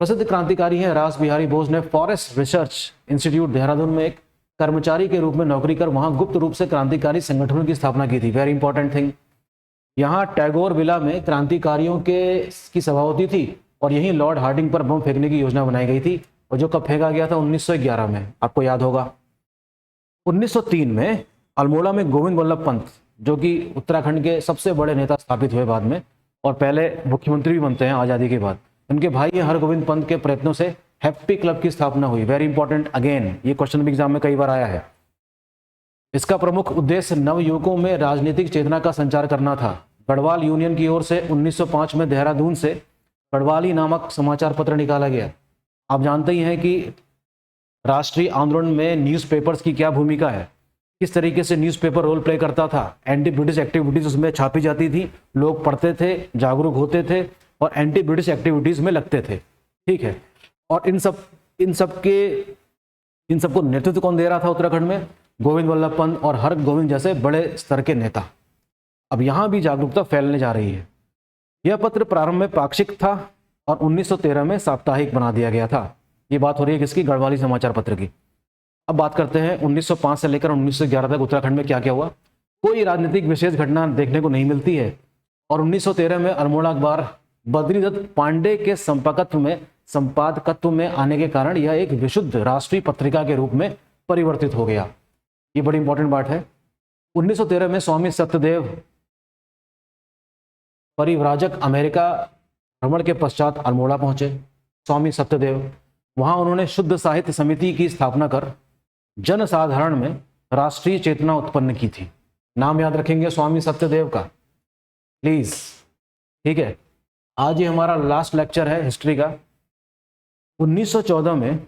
प्रसिद्ध क्रांतिकारी हैं रास बिहारी बोस ने फॉरेस्ट रिसर्च इंस्टीट्यूट देहरादून में एक कर्मचारी के रूप में नौकरी कर वहां गुप्त रूप से क्रांतिकारी संगठनों की स्थापना की थी। वेरी इंपॉर्टेंट थिंग, यहाँ टैगोर विला में क्रांतिकारियों की सभा होती थी और यहीं लॉर्ड हार्डिंग पर बम फेंकने की योजना बनाई गई थी और जो कब फेंका गया था 1911 में, आपको याद होगा। 1903 में अल्मोड़ा में गोविंद वल्लभ पंत, जो कि उत्तराखंड के सबसे बड़े नेता स्थापित हुए बाद में और पहले मुख्यमंत्री भी बनते हैं आज़ादी के बाद, उनके भाई हरगोविंद पंत के प्रयत्नों से हैप्पी क्लब की स्थापना हुई। वेरी इंपॉर्टेंट, अगेन ये क्वेश्चन भी एग्जाम में कई बार आया है। इसका प्रमुख उद्देश्य नवयुवकों में राजनीतिक चेतना का संचार करना था। गढ़वाल यूनियन की ओर से 1905 में देहरादून से गढ़वाली नामक समाचार पत्र निकाला गया। आप जानते ही हैं कि राष्ट्रीय आंदोलन में न्यूज़पेपर्स की क्या भूमिका है, किस तरीके से न्यूज़पेपर रोल प्ले करता था। एंटी ब्रिटिश एक्टिविटीज़ उसमें छापी जाती थी, लोग पढ़ते थे, जागरूक होते थे और एंटी ब्रिटिश एक्टिविटीज़ में लगते थे। ठीक है, और इन सबको नेतृत्व कौन दे रहा था उत्तराखंड में? गोविंद वल्लभ पंत और हरगोविंद जैसे बड़े स्तर के नेता। अब यहाँ भी जागरूकता फैलने जा रही है। यह पत्र प्रारंभ में पाक्षिक था और 1913 में साप्ताहिक बना दिया गया था। ये बात हो रही है किसकी? गढ़वाली समाचार पत्र की। अब बात करते हैं 1905 से लेकर 1911 तक उत्तराखंड में क्या क्या हुआ। कोई राजनीतिक विशेष घटना देखने को नहीं मिलती है और 1913 में अल्मोड़ा अखबार बद्रीदत्त पांडे के संपादकत्व में आने के कारण यह एक विशुद्ध राष्ट्रीय पत्रिका के रूप में परिवर्तित हो गया। ये बड़ी इंपॉर्टेंट बात है। 1913 में स्वामी सत्यदेव परिव्राजक अमेरिका भ्रमण के पश्चात अल्मोड़ा पहुंचे। स्वामी सत्यदेव, वहां उन्होंने शुद्ध साहित्य समिति की स्थापना कर जनसाधारण में राष्ट्रीय चेतना उत्पन्न की थी। नाम याद रखेंगे स्वामी सत्यदेव का, प्लीज। ठीक है, आज ये हमारा लास्ट लेक्चर है हिस्ट्री का। 1914 में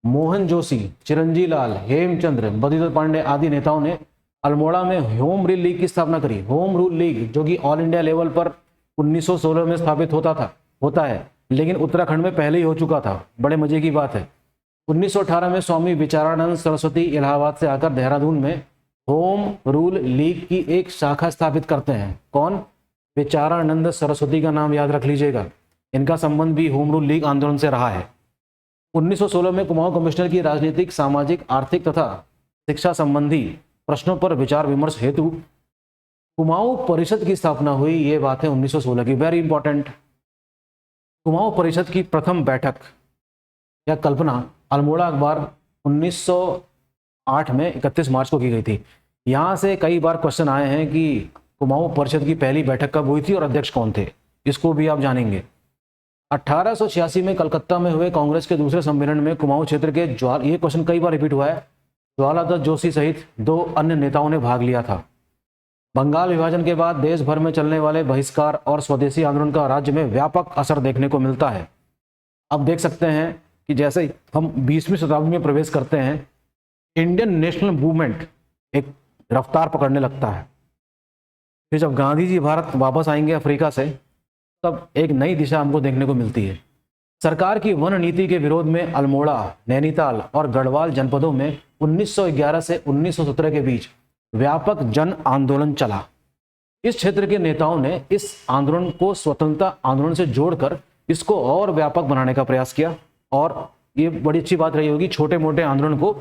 मोहन जोशी, चिरंजी लाल, हेमचंद्र, बद्रीदत्त पांडे आदि नेताओं ने अल्मोड़ा में होम रूल लीग की स्थापना करी। होम रूल लीग जो कि ऑल इंडिया लेवल पर 1916 में स्थापित होता है, लेकिन उत्तराखंड में पहले ही हो चुका था। बड़े मजे की बात है। 1918 में स्वामी विचारानंद सरस्वती इलाहाबाद से आकर देहरादून में होम रूल लीग की एक शाखा स्थापित करते हैं। कौन? विचारानंद सरस्वती का नाम याद रख लीजिएगा। इनका संबंध भी होम रूल लीग आंदोलन से रहा है। 1916 में कुमाऊं कमिश्नर की राजनीतिक, सामाजिक, आर्थिक तथा शिक्षा संबंधी प्रश्नों पर विचार विमर्श हेतु कुमाऊं परिषद की स्थापना हुई। ये बात है 1916 की, वेरी इंपॉर्टेंट। कुमाऊं परिषद की प्रथम बैठक या कल्पना अल्मोड़ा अखबार 1908 में 31 मार्च को की गई थी। यहाँ से कई बार क्वेश्चन आए हैं कि कुमाऊं परिषद की पहली बैठक कब हुई थी और अध्यक्ष कौन थे, इसको भी आप जानेंगे। 1886 में कलकत्ता में हुए कांग्रेस के दूसरे सम्मेलन में कुमाऊं क्षेत्र के ये क्वेश्चन कई बार रिपीट हुआ है, ज्वालादत्त जोशी सहित 2 अन्य नेताओं ने भाग लिया था। बंगाल विभाजन के बाद देश भर में चलने वाले बहिष्कार और स्वदेशी आंदोलन का राज्य में व्यापक असर देखने को मिलता है। अब देख सकते हैं कि जैसे हम 20वीं शताब्दी में प्रवेश करते हैं, इंडियन नेशनल मूवमेंट एक रफ्तार पकड़ने लगता है। फिर जब गांधी जी भारत वापस आएंगे अफ्रीका से, तब एक नई दिशा हमको देखने को मिलती है। सरकार की वन नीति के विरोध में अल्मोड़ा, नैनीताल और गढ़वाल जनपदों में 1911 से 1917 के बीच व्यापक जन आंदोलन चला। इस क्षेत्र के नेताओं ने इस आंदोलन को स्वतंत्रता आंदोलन से जोड़कर इसको और व्यापक बनाने का प्रयास किया। और ये बड़ी अच्छी बात रही होगी, छोटे मोटे आंदोलन को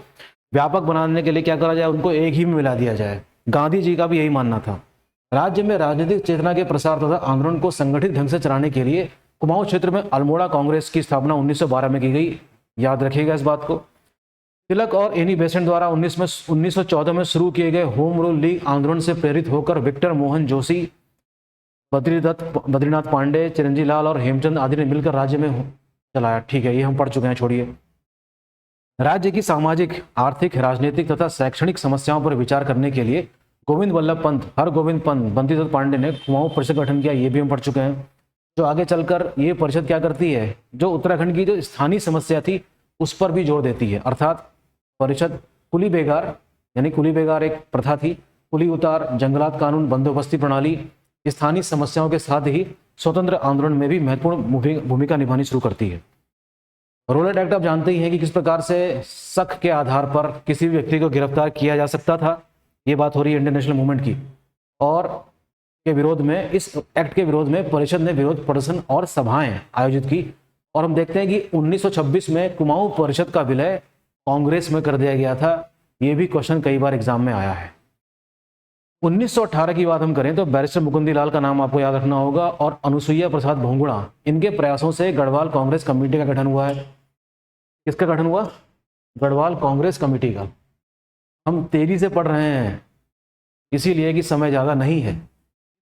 व्यापक बनाने के लिए क्या करा जाए, उनको एक ही में मिला दिया जाए। गांधी जी का भी यही मानना था। राज्य में राजनीतिक चेतना के प्रसार तथा आंदोलन को संगठित ढंग से चलाने के लिए कुमाऊं क्षेत्र में अल्मोड़ा कांग्रेस की स्थापना 1912 में की गई। याद रखिएगा इस बात को। तिलक और एनी बेसेंट द्वारा 1914 में शुरू किए गए होम रूल लीग आंदोलन से प्रेरित होकर विक्टर मोहन जोशी, बद्रीनाथ पांडे, चिरंजी लाल और हेमचंद आदि ने मिलकर राज्य में चलाया। ठीक है, ये हम पढ़ चुके हैं, छोड़िए। राज्य की सामाजिक, आर्थिक, राजनीतिक तथा शैक्षणिक समस्याओं पर विचार करने के लिए गोविंद वल्लभ पंत, हरगोविंद पंत, बद्रीदत्त पांडे ने कुमाऊं परिषद गठन किया। ये भी हम पढ़ चुके हैं। जो आगे चलकर ये परिषद क्या करती है, जो उत्तराखंड की जो स्थानीय समस्या थी उस पर भी जोर देती है। अर्थात परिषद कुली बेगार, यानी कुली बेगार एक प्रथा थी, कुली उतार, जंगलात कानून, बंदोबस्ती प्रणाली, स्थानीय समस्याओं के साथ ही स्वतंत्र आंदोलन में भी महत्वपूर्ण भूमिका निभानी शुरू करती है। रोलेट एक्ट आप जानते ही हैं कि किस प्रकार से शक के आधार पर किसी भी व्यक्ति को गिरफ्तार किया जा सकता था। ये बात हो रही है इंडियन नेशनल मूवमेंट की, और के विरोध में, इस एक्ट के विरोध में परिषद ने विरोध प्रदर्शन और सभाएं आयोजित की। और हम देखते हैं कि 1926 में कुमाऊं परिषद का विलय कांग्रेस में कर दिया गया था। ये भी क्वेश्चन कई बार एग्जाम में आया है। 1918 की बात हम करें तो बैरिस्टर मुकुंदी लाल का नाम आपको याद रखना होगा, और अनुसुईया प्रसाद भोंगुड़ा, इनके प्रयासों से गढ़वाल कांग्रेस कमेटी का गठन हुआ है। किसका गठन हुआ? गढ़वाल कांग्रेस कमेटी का। हम तेजी से पढ़ रहे हैं इसीलिए कि समय ज़्यादा नहीं है।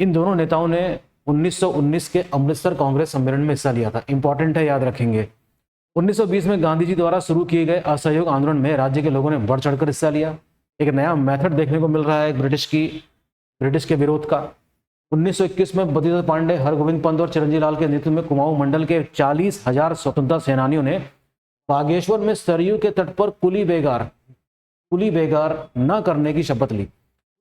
इन दोनों नेताओं ने 1919 के अमृतसर कांग्रेस सम्मेलन में हिस्सा लिया था। इंपॉर्टेंट है, याद रखेंगे। 1920 में गांधी जी द्वारा शुरू किए गए असहयोग आंदोलन में राज्य के लोगों ने बढ़ चढ़कर हिस्सा लिया। एक नया मेथड देखने को मिल रहा है ब्रिटिश के विरोध का। 1921 में बद्रीदत्त पांडे, हरगोविंद पंत और चिरंजीव लाल के नेतृत्व में कुमाऊं मंडल के 40,000 स्वतंत्रता सेनानियों ने बागेश्वर में सरयू के तट पर कुली बेगार न करने की शपथ ली।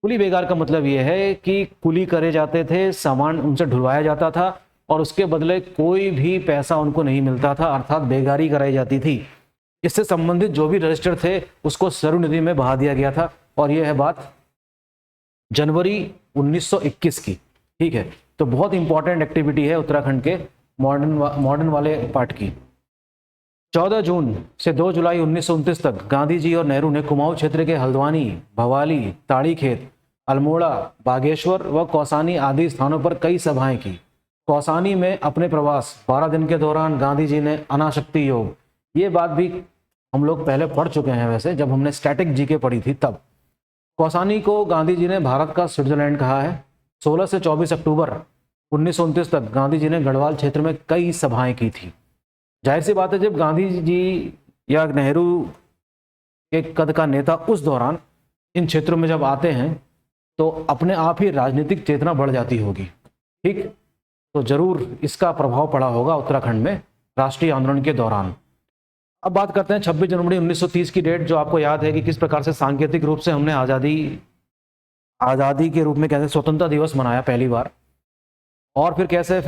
कुली बेगार का मतलब यह है कि कुली करे जाते थे, सामान उनसे ढुलवाया जाता था और उसके बदले कोई भी पैसा उनको नहीं मिलता था, अर्थात बेगारी कराई जाती थी। इससे संबंधित जो भी रजिस्टर थे उसको सरयू नदी में बहा दिया गया था, और यह है बात जनवरी 1921 की। ठीक है, तो बहुत इंपॉर्टेंट एक्टिविटी है उत्तराखंड के मॉडर्न वाले पार्ट की। 14 जून से 2 जुलाई 1929 तक गांधी जी और नेहरू ने कुमाऊं क्षेत्र के हल्द्वानी, भवाली, ताड़ीखेत, अल्मोड़ा, बागेश्वर व कौसानी आदि स्थानों पर कई सभाएं की। कौसानी में अपने प्रवास 12 दिन के दौरान गांधी जी ने अनाशक्ति योग, ये बात भी हम लोग पहले पढ़ चुके हैं, वैसे जब हमने स्टैटिक जीके पढ़ी थी तब। कौसानी को गांधी जी ने भारत का स्विट्जरलैंड कहा है। 16 से 24 अक्टूबर 1929 तक गांधी जी ने गढ़वाल क्षेत्र में कई सभाएं की थी। जाहिर सी बात है, जब गांधी जी या नेहरू के कद का नेता उस दौरान इन क्षेत्रों में जब आते हैं तो अपने आप ही राजनीतिक चेतना बढ़ जाती होगी। ठीक, तो जरूर इसका प्रभाव पड़ा होगा उत्तराखंड में राष्ट्रीय आंदोलन के दौरान। अब बात करते हैं 26 जनवरी 1930 की डेट, जो आपको याद है कि किस प्रकार से सांकेतिक रूप से हमने आज़ादी के रूप में कैसे स्वतंत्रता दिवस मनाया पहली बार, और फिर कैसे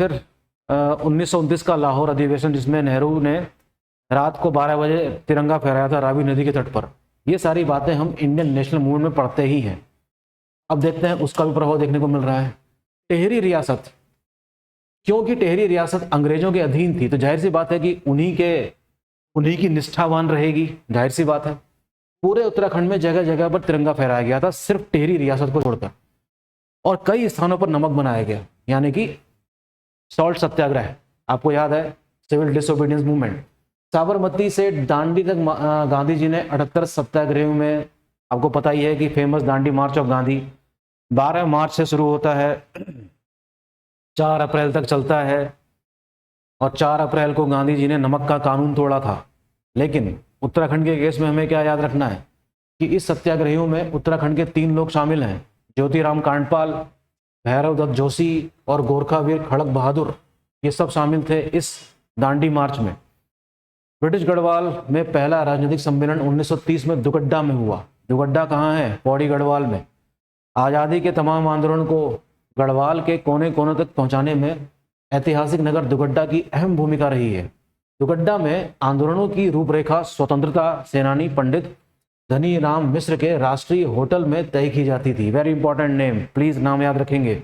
1929 का लाहौर अधिवेशन जिसमें नेहरू ने रात को 12 बजे तिरंगा फहराया था रावी नदी के तट पर। ये सारी बातें हम इंडियन नेशनल मूवमेंट में पढ़ते ही हैं। अब देखते हैं उसका भी प्रभाव देखने को मिल रहा है। टेहरी रियासत, क्योंकि टेहरी रियासत अंग्रेजों के अधीन थी तो जाहिर सी बात है कि उन्हीं की निष्ठावान रहेगी, जाहिर सी बात है। पूरे उत्तराखंड में जगह जगह पर तिरंगा फहराया गया था, सिर्फ टेहरी रियासत को छोड़कर, और कई स्थानों पर नमक बनाया गया, यानी कि सॉल्ट सत्याग्रह। आपको याद है सिविल डिसोबीडियंस मूवमेंट। साबरमती से दांडी तक गांधी जी ने 78 सत्याग्रहों में, आपको पता ही है कि famous Dandi March of Gandhi 12 मार्च से शुरू होता है, 4 अप्रैल तक चलता है, और 4 अप्रैल को गांधी जी ने नमक का कानून तोड़ा था। लेकिन उत्तराखंड के केस में हमें क्या याद रखना है कि इस सत्याग्रहियों में उत्तराखंड के 3 लोग शामिल हैं, ज्योतिराम कांडपाल, भैरव दत्त जोशी और गोरखा वीर खड़क बहादुर। ये सब शामिल थे इस दांडी मार्च में। ब्रिटिश गढ़वाल में पहला राजनीतिक सम्मेलन 1930 में दुगड्डा में हुआ। दुगड्डा कहाँ है? पौड़ी गढ़वाल में। आज़ादी के तमाम आंदोलन को गढ़वाल के कोने कोने तक पहुंचाने में ऐतिहासिक नगर दुगड्डा की अहम भूमिका रही है। दुगड्डा में आंदोलनों की रूपरेखा स्वतंत्रता सेनानी पंडित धनी राम मिश्र के राष्ट्रीय होटल में तय की जाती थी। वेरी इंपॉर्टेंट नेम, प्लीज नाम याद रखेंगे।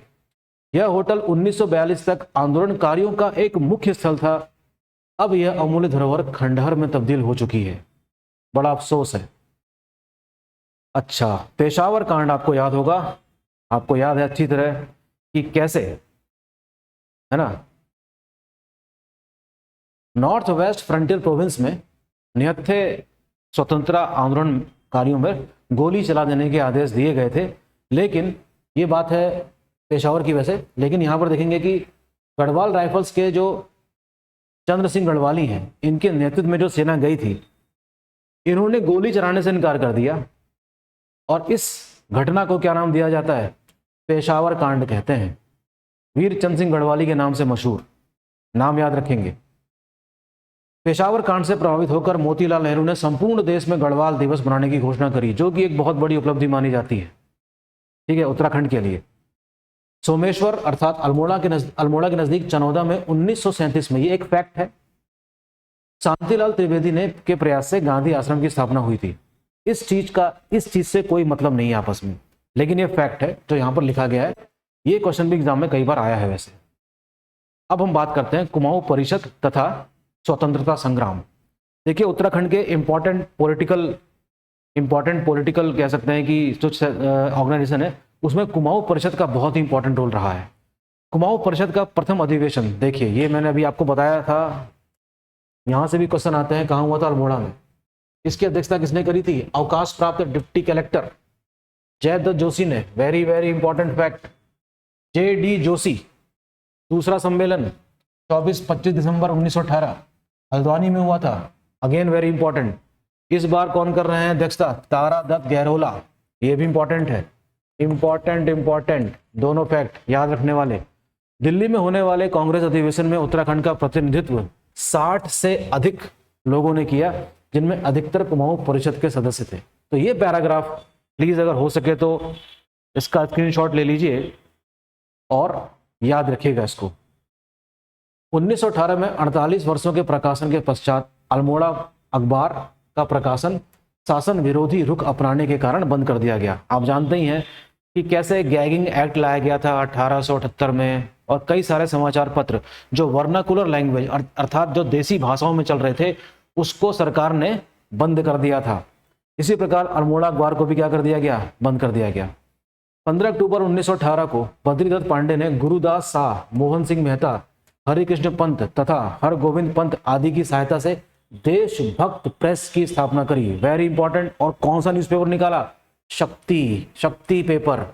यह होटल 1942 तक आंदोलनकारियों का एक मुख्य स्थल था। अब यह अमूल्य धरोहर खंडहर में तब्दील हो चुकी है, बड़ा अफसोस है। अच्छा, पेशावर कांड आपको याद होगा, आपको याद है अच्छी तरह कि कैसे, है ना, नॉर्थ वेस्ट फ्रंटियर प्रोविंस में निहत्थे स्वतंत्रता आंदोलनकारियों में गोली चला देने के आदेश दिए गए थे। लेकिन ये बात है पेशावर की वैसे, लेकिन यहाँ पर देखेंगे कि गढ़वाल राइफल्स के जो चंद्र सिंह गढ़वाली हैं, इनके नेतृत्व में जो सेना गई थी, इन्होंने गोली चलाने से इनकार कर दिया, और इस घटना को क्या नाम दिया जाता है? पेशावर कांड कहते हैं। वीर चंद सिंह गढ़वाली के नाम से मशहूर, नाम याद रखेंगे। पेशावर कांड से प्रभावित होकर मोतीलाल नेहरू ने संपूर्ण देश में गढ़वाल दिवस मनाने की घोषणा करी, जो कि एक बहुत बड़ी उपलब्धि मानी जाती है, ठीक है, उत्तराखंड के लिए। सोमेश्वर अर्थात अल्मोड़ा के नजदीक चनौदा में 1937 में, ये एक फैक्ट है, शांतिलाल त्रिवेदी ने के प्रयास से गांधी आश्रम की स्थापना हुई थी। इस चीज से कोई मतलब नहीं है आपस में। लेकिन ये फैक्ट है जो यहाँ पर लिखा गया है। ये क्वेश्चन भी एग्जाम में कई बार आया है वैसे। अब हम बात करते हैं कुमाऊं परिषद तथा स्वतंत्रता संग्राम। देखिए उत्तराखंड के इंपॉर्टेंट पॉलिटिकल कह सकते हैं कि जो ऑर्गेनाइजेशन है उसमें कुमाऊं परिषद का बहुत ही इंपॉर्टेंट रोल रहा है। कुमाऊं परिषद का प्रथम अधिवेशन, देखिए ये मैंने अभी आपको बताया था, यहाँ से भी क्वेश्चन आते हैं, कहाँ हुआ था? अल्मोड़ा में। इसकी अध्यक्षता किसने करी थी? अवकाश प्राप्त डिप्टी कलेक्टर जयदत्त जोशी ने। Very very important fact, JD Joshi. दूसरा सम्मेलन 24-25 दिसंबर 1918 हल्द्वानी में हुआ था। Again very important. इस बार कौन कर रहे हैं अध्यक्षता? तारादत्त गहलोला। ये भी इंपॉर्टेंट है। इंपॉर्टेंट दोनों फैक्ट याद रखने वाले। दिल्ली में होने वाले कांग्रेस अधिवेशन में उत्तराखंड का प्रतिनिधित्व 60 से अधिक लोगों ने किया, जिनमें अधिकतर कुमाऊं परिषद के सदस्य थे। तो ये पैराग्राफ प्लीज अगर हो सके तो इसका स्क्रीनशॉट ले लीजिए और याद रखिएगा इसको। 1918 में 48 वर्षों के प्रकाशन के पश्चात अल्मोड़ा अखबार का प्रकाशन शासन विरोधी रुख अपनाने के कारण बंद कर दिया गया। आप जानते ही हैं कि कैसे गैगिंग एक्ट लाया गया था 1878 में, और कई सारे समाचार पत्र जो वर्नाकुलर लैंग्वेज अर्थात जो देसी भाषाओं में चल रहे थे उसको सरकार ने बंद कर दिया था। इसी प्रकार अल्मोड़ा अखबार को भी क्या कर दिया गया? बंद कर दिया गया। 15 अक्टूबर 1918 को बद्रीदत्त पांडे ने गुरुदास शाह, मोहन सिंह मेहता, हरिकृष्ण पंत तथा हरगोविंद पंत आदि की सहायता से देशभक्त प्रेस की स्थापना करी। Very important. और कौन सा न्यूज़पेपर निकाला? शक्ति पेपर।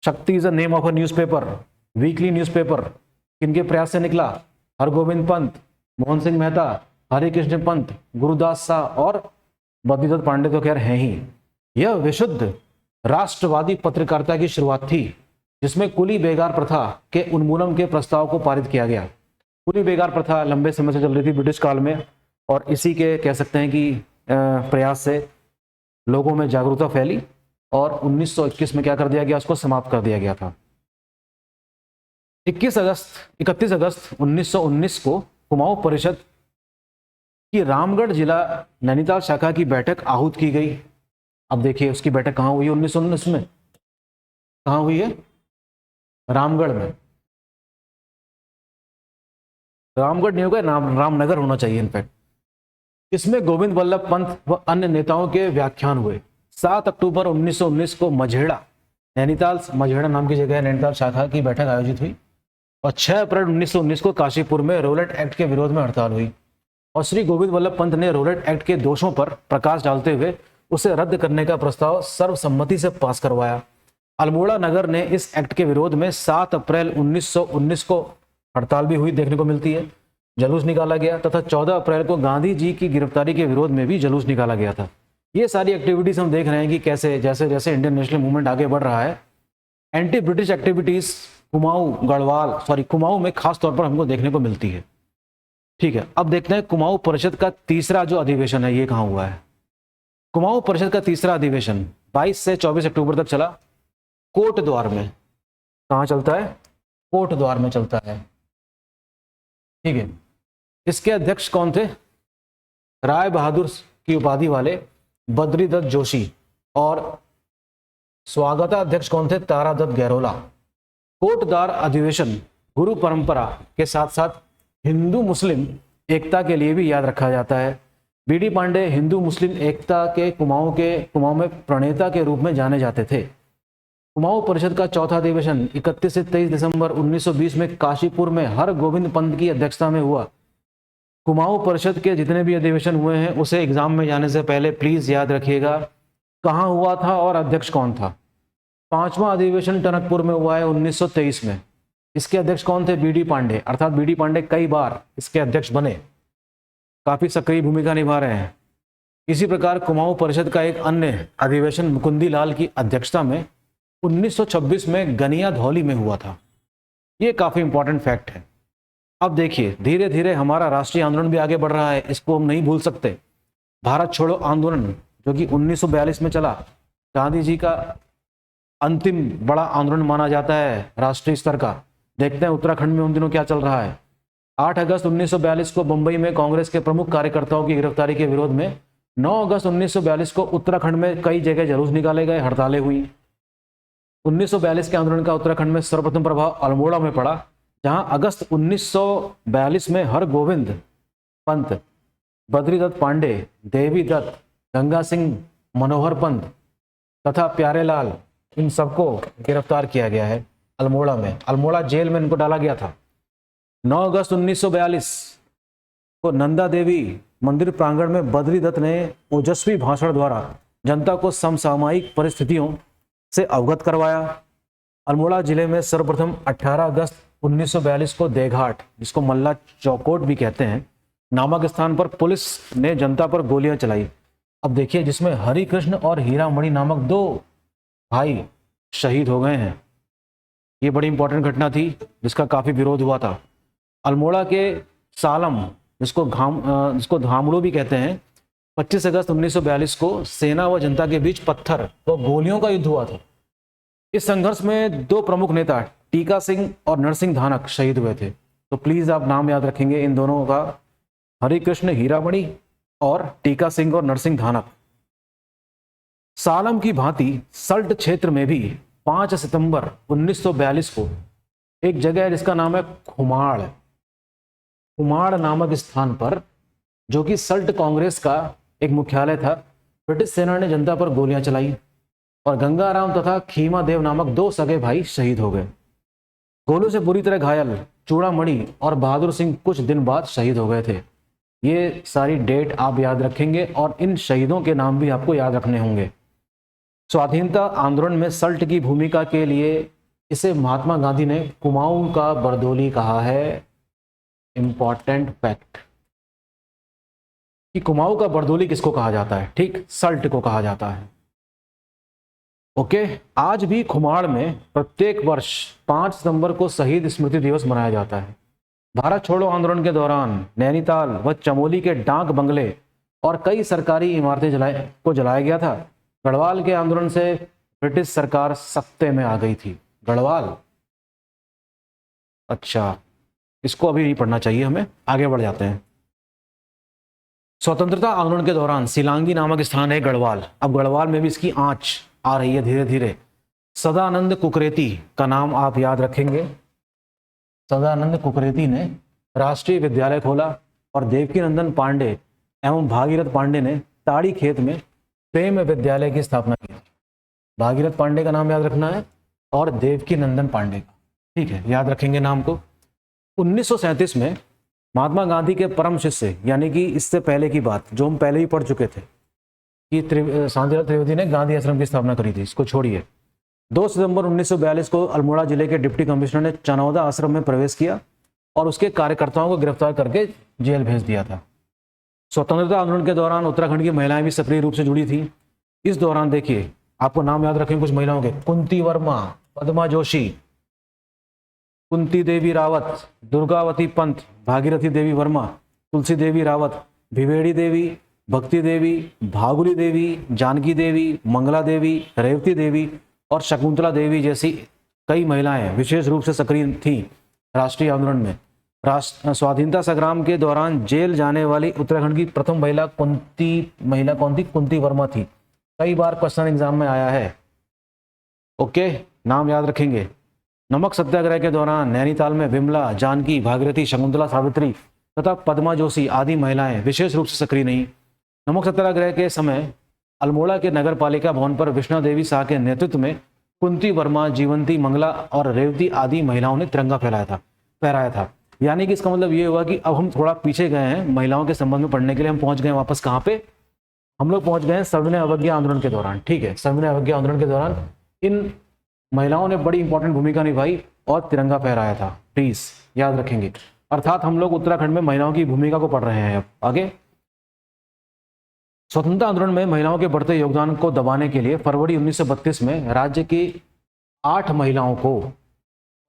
शक्ति is the name of a newspaper, weekly newspaper. किनके प्रयास से निकला? हरगोविंद पंत, मोहन सिंह मेहता, हरिकृष्ण पंत, गुरुदास शाह और बद्रीदत्त पांडे तो खैर हैं ही। यह विशुद्ध राष्ट्रवादी पत्रकारिता की शुरुआत थी, जिसमें कुली बेगार प्रथा के उन्मूलन के प्रस्ताव को पारित किया गया। कुली बेगार प्रथा लंबे समय से चल रही थी ब्रिटिश काल में, और इसी के कह सकते हैं कि प्रयास से लोगों में जागरूकता फैली और 1921 में क्या कर दिया गया? उसको समाप्त कर दिया गया था। 31 अगस्त 1919 को कुमाऊं परिषद की रामगढ़ जिला नैनीताल शाखा की बैठक आहूत की गई। अब देखिए उसकी बैठक कहाँ हुई है? 1919 में कहाँ हुई है? रामगढ़ में। रामगढ़ नहीं होगा, रामनगर होना चाहिए इनफैक्ट। इसमें गोविंद वल्लभ पंत व अन्य नेताओं के व्याख्यान हुए। 7 अक्टूबर 1919 को मझेड़ा नाम की जगह नैनीताल शाखा की बैठक आयोजित हुई, और 6 अप्रैल 1919 को काशीपुर में रोलेट एक्ट के विरोध में हड़ताल हुई, और श्री गोविंद वल्लभ पंत ने रोलेट एक्ट के दोषों पर प्रकाश डालते हुए उसे रद्द करने का प्रस्ताव सर्वसम्मति से पास करवाया। अल्मोड़ा नगर ने इस एक्ट के विरोध में 7 अप्रैल 1919 को हड़ताल भी हुई, देखने को मिलती है, जुलूस निकाला गया, तथा 14 अप्रैल को गांधी जी की गिरफ्तारी के विरोध में भी जुलूस निकाला गया था। ये सारी एक्टिविटीज हम देख रहे हैं कि कैसे जैसे जैसे इंडियन नेशनल मूवमेंट आगे बढ़ रहा है, एंटी ब्रिटिश एक्टिविटीज कुमाऊं में खास तौर पर हमको देखने को मिलती है। ठीक है, अब देखते हैं कुमाऊं परिषद का तीसरा जो अधिवेशन है ये कहाँ हुआ है। कुमाऊं परिषद का तीसरा अधिवेशन 22 से 24 अक्टूबर तक चला, कोटद्वार में। कहाँ चलता है? कोटद्वार में चलता है। ठीक है, इसके अध्यक्ष कौन थे? राय बहादुर की उपाधि वाले बद्रीदत्त जोशी, और स्वागताध्यक्ष कौन थे? तारादत्त गहलोला। कोटद्वार अधिवेशन गुरु परंपरा के साथ साथ हिंदू मुस्लिम एकता के लिए भी याद रखा जाता है। बीडी पांडे हिंदू मुस्लिम एकता के कुमाऊं में प्रणेता के रूप में जाने जाते थे। कुमाऊं परिषद का चौथा अधिवेशन 31 से 23 दिसंबर 1920 में काशीपुर में हरगोविंद पंत की अध्यक्षता में हुआ। कुमाऊं परिषद के जितने भी अधिवेशन हुए हैं उसे एग्जाम में जाने से पहले प्लीज याद रखिएगा कहाँ हुआ था और अध्यक्ष कौन था। 5वां अधिवेशन टनकपुर में हुआ है 1923 में। इसके अध्यक्ष कौन थे? बीडी पांडे, अर्थात बीडी पांडे कई बार इसके अध्यक्ष बने, काफी सक्रिय भूमिका निभा रहे हैं। इसी प्रकार कुमाऊं परिषद का एक अन्य अधिवेशन मुकुंदी लाल की अध्यक्षता में 1926 में गनिया धौली में हुआ था। ये काफी इंपॉर्टेंट फैक्ट है। अब देखिए धीरे धीरे हमारा राष्ट्रीय आंदोलन भी आगे बढ़ रहा है, इसको हम नहीं भूल सकते। भारत छोड़ो आंदोलन जो कि 1942 में चला, गांधी जी का अंतिम बड़ा आंदोलन माना जाता है राष्ट्रीय स्तर का। देखते हैं उत्तराखंड में उन दिनों क्या चल रहा है। 8 अगस्त 1942 को मुंबई में कांग्रेस के प्रमुख कार्यकर्ताओं की गिरफ्तारी के विरोध में 9 अगस्त 1942 को उत्तराखंड में कई जगह जुलूस निकाले गए, हड़तालें हुई। 1942 के आंदोलन का उत्तराखंड में सर्वप्रथम प्रभाव अल्मोड़ा में पड़ा, जहां अगस्त 1942 में हरगोविंद पंत, बद्रीदत्त पांडे, देवी दत्त, गंगा सिंह, मनोहर पंत तथा प्यारेलाल, इन सबको गिरफ्तार किया गया है अल्मोड़ा में। अल्मोड़ा जेल में इनको डाला गया था। 9 अगस्त 1942 को नंदा देवी मंदिर प्रांगण में बद्रीदत्त ने ओजस्वी भाषण द्वारा जनता को समसामयिक परिस्थितियों से अवगत करवाया। अल्मोड़ा जिले में सर्वप्रथम 18 अगस्त 1942 को देघाट, जिसको मल्ला चौकोट भी कहते हैं, नामक स्थान पर पुलिस ने जनता पर गोलियां चलाई। अब देखिए, जिसमें हरि कृष्ण और हीरामणि नामक 2 भाई शहीद हो गए हैं। ये बड़ी इंपॉर्टेंट घटना थी जिसका काफी विरोध हुआ था। अल्मोड़ा के सालम, जिसको धामड़ू भी कहते हैं, 25 अगस्त 1942 को सेना व जनता के बीच पत्थर व गोलियों का युद्ध हुआ था। इस संघर्ष में 2 प्रमुख नेता टीका सिंह और नरसिंह धानक शहीद हुए थे। तो प्लीज आप नाम याद रखेंगे इन दोनों का, हरि कृष्ण हीरामणि और टीका सिंह और नरसिंह धानक। सालम की भांति सल्ट क्षेत्र में भी 5 सितंबर 1942 को एक जगह है जिसका नाम है खुमाड़, खुमाड़ नामक स्थान पर, जो कि सल्ट कांग्रेस का एक मुख्यालय था, ब्रिटिश सेना ने जनता पर गोलियां चलाई और गंगाराम तथा खीमा देव नामक 2 सगे भाई शहीद हो गए। गोलों से बुरी तरह घायल चूड़ामणि और बहादुर सिंह कुछ दिन बाद शहीद हो गए थे। ये सारी डेट आप याद रखेंगे और इन शहीदों के नाम भी आपको याद रखने होंगे। स्वाधीनता आंदोलन में सल्ट की भूमिका के लिए इसे महात्मा गांधी ने कुमाऊं का बरदोली कहा है। इंपॉर्टेंट फैक्ट कि कुमाऊं का बरदोली किसको कहा जाता है? ठीक, सल्ट को कहा जाता है। ओके, आज भी खुमाड़ में प्रत्येक वर्ष 5 सितंबर को शहीद स्मृति दिवस मनाया जाता है। भारत छोड़ो आंदोलन के दौरान नैनीताल व चमोली के डाक बंगले और कई सरकारी इमारतें जलाया गया था। गढ़वाल के आंदोलन से ब्रिटिश सरकार सत्ते में आ गई थी। गढ़वाल, अच्छा, इसको अभी नहीं पढ़ना चाहिए हमें, आगे बढ़ जाते हैं। स्वतंत्रता आंदोलन के दौरान सिलांगी नामक स्थान है गढ़वाल। अब गढ़वाल में भी इसकी आंच आ रही है धीरे धीरे। सदानंद कुकरेती का नाम आप याद रखेंगे। सदानंद कुकरेती ने राष्ट्रीय विद्यालय खोला और देवकीनंदन पांडे एवं भागीरथ पांडे ने ताड़ी खेत में प्रेम विद्यालय की स्थापना की। भागीरथ पांडे का नाम याद रखना है और देवकीनंदन पांडे का, ठीक है, याद रखेंगे नाम को। 1937 में महात्मा गांधी के परम शिष्य, यानी कि इससे पहले की बात जो हम पहले ही पढ़ चुके थे कि शांतिलाल त्रिवेदी ने गांधी आश्रम की स्थापना करी थी, इसको छोड़िए। 2 सितंबर 1942 को अल्मोड़ा जिले के डिप्टी कमिश्नर ने चनौदा आश्रम में प्रवेश किया और उसके कार्यकर्ताओं को गिरफ्तार करके जेल भेज दिया था। स्वतंत्रता आंदोलन के दौरान उत्तराखंड की महिलाएं भी सक्रिय रूप से जुड़ी थी। इस दौरान देखिए, आपको नाम याद रखेंगे कुछ महिलाओं के, कुंती वर्मा, पद्मा जोशी, कुंती देवी रावत, दुर्गावती पंत, भागीरथी देवी वर्मा, तुलसी देवी रावत, भिवेड़ी देवी, भक्ति देवी, भागुली देवी, जानकी देवी, मंगला देवी, रेवती देवी और शकुंतला देवी जैसी कई महिलाएं विशेष रूप से सक्रिय थीं राष्ट्रीय आंदोलन में। स्वाधीनता संग्राम के दौरान जेल जाने वाली उत्तराखंड की प्रथम महिला कौन थी? कुंती वर्मा थी। कई बार क्वेश्चन एग्जाम में आया है। ओके, नाम याद रखेंगे। नमक सत्याग्रह के दौरान नैनीताल में विमला, जानकी, भागीरथी, शकुंतला, सावित्री तथा पद्मा जोशी आदि महिलाएं विशेष रूप से सक्रिय नहीं। नमक सत्याग्रह के समय अल्मोड़ा के नगर पालिका भवन पर विष्णु देवी शाह के नेतृत्व में कुंती वर्मा, जीवंती, मंगला और रेवती आदि महिलाओं ने तिरंगा फहराया था। यानी कि इसका मतलब ये हुआ कि अब हम थोड़ा पीछे गए हैं महिलाओं के संबंध में पढ़ने के लिए। हम पहुंच गए वापस कहाँ पे? हम लोग पहुंच गए हैं सविनय अवज्ञा आंदोलन के दौरान। ठीक है, सविनय अवज्ञा आंदोलन के दौरान इन महिलाओं ने बड़ी इंपॉर्टेंट भूमिका निभाई और तिरंगा फहराया था। प्लीज याद रखेंगे। अर्थात हम लोग उत्तराखंड में महिलाओं की भूमिका को पढ़ रहे हैं। अब आगे, स्वतंत्रता आंदोलन में महिलाओं के बढ़ते योगदान को दबाने के लिए फरवरी 1932 में राज्य की 8 महिलाओं को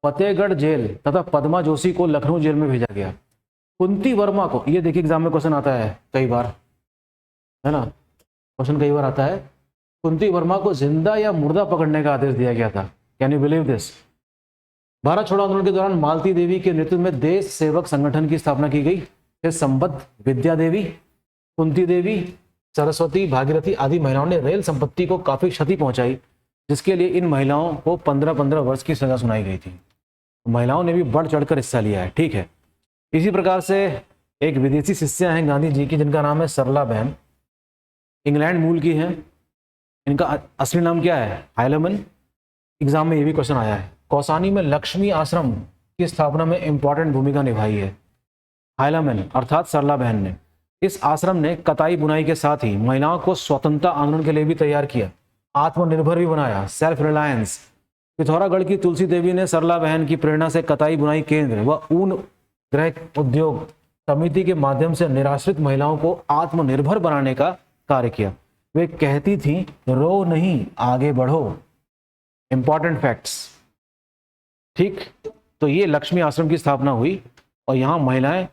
फतेहगढ़ जेल तथा पद्मा जोशी को लखनऊ जेल में भेजा गया। कुंती वर्मा को, ये देखिए एग्जाम में क्वेश्चन आता है कई बार, है ना, क्वेश्चन कई बार आता है। कुंती वर्मा को जिंदा या मुर्दा पकड़ने का आदेश दिया गया था। Can you believe this? Bharat छोड़ो आंदोलन के दौरान मालती देवी के नेतृत्व में देश सेवक संगठन की स्थापना की गई। फिर संबद्ध, विद्या देवी, कुंती देवी, सरस्वती, भागीरथी आदि महिलाओं ने रेल संपत्ति को काफी क्षति पहुंचाई, जिसके लिए इन महिलाओं को 15-15 वर्ष की सजा सुनाई गई थी। महिलाओं ने भी बढ़ चढ़कर हिस्सा लिया है, ठीक है। इसी प्रकार से एक विदेशी शिष्या हैं गांधी जी की, जिनका नाम है सरला बहन, इंग्लैंड मूल की हैं। इनका असली नाम क्या है? हाइलमन। एग्जाम में ये भी क्वेश्चन आया है। कौसानी में लक्ष्मी आश्रम की स्थापना में इंपॉर्टेंट भूमिका निभाई है हाइलमन अर्थात सरला बहन ने। इस आश्रम ने कताई बुनाई के साथ ही महिलाओं को स्वतंत्रता आंदोलन के लिए भी तैयार किया, आत्मनिर्भर भी बनाया, सेल्फ रिलायंस। पिथौरागढ़ की तुलसी देवी ने सरला बहन की प्रेरणा से कताई बुनाई केंद्र व ऊन गृह उद्योग समिति के माध्यम से निराश्रित महिलाओं को आत्मनिर्भर बनाने का कार्य किया। वे कहती थी, रो नहीं आगे बढ़ो। इंपॉर्टेंट फैक्ट्स, ठीक। तो ये लक्ष्मी आश्रम की स्थापना हुई और यहाँ महिलाएं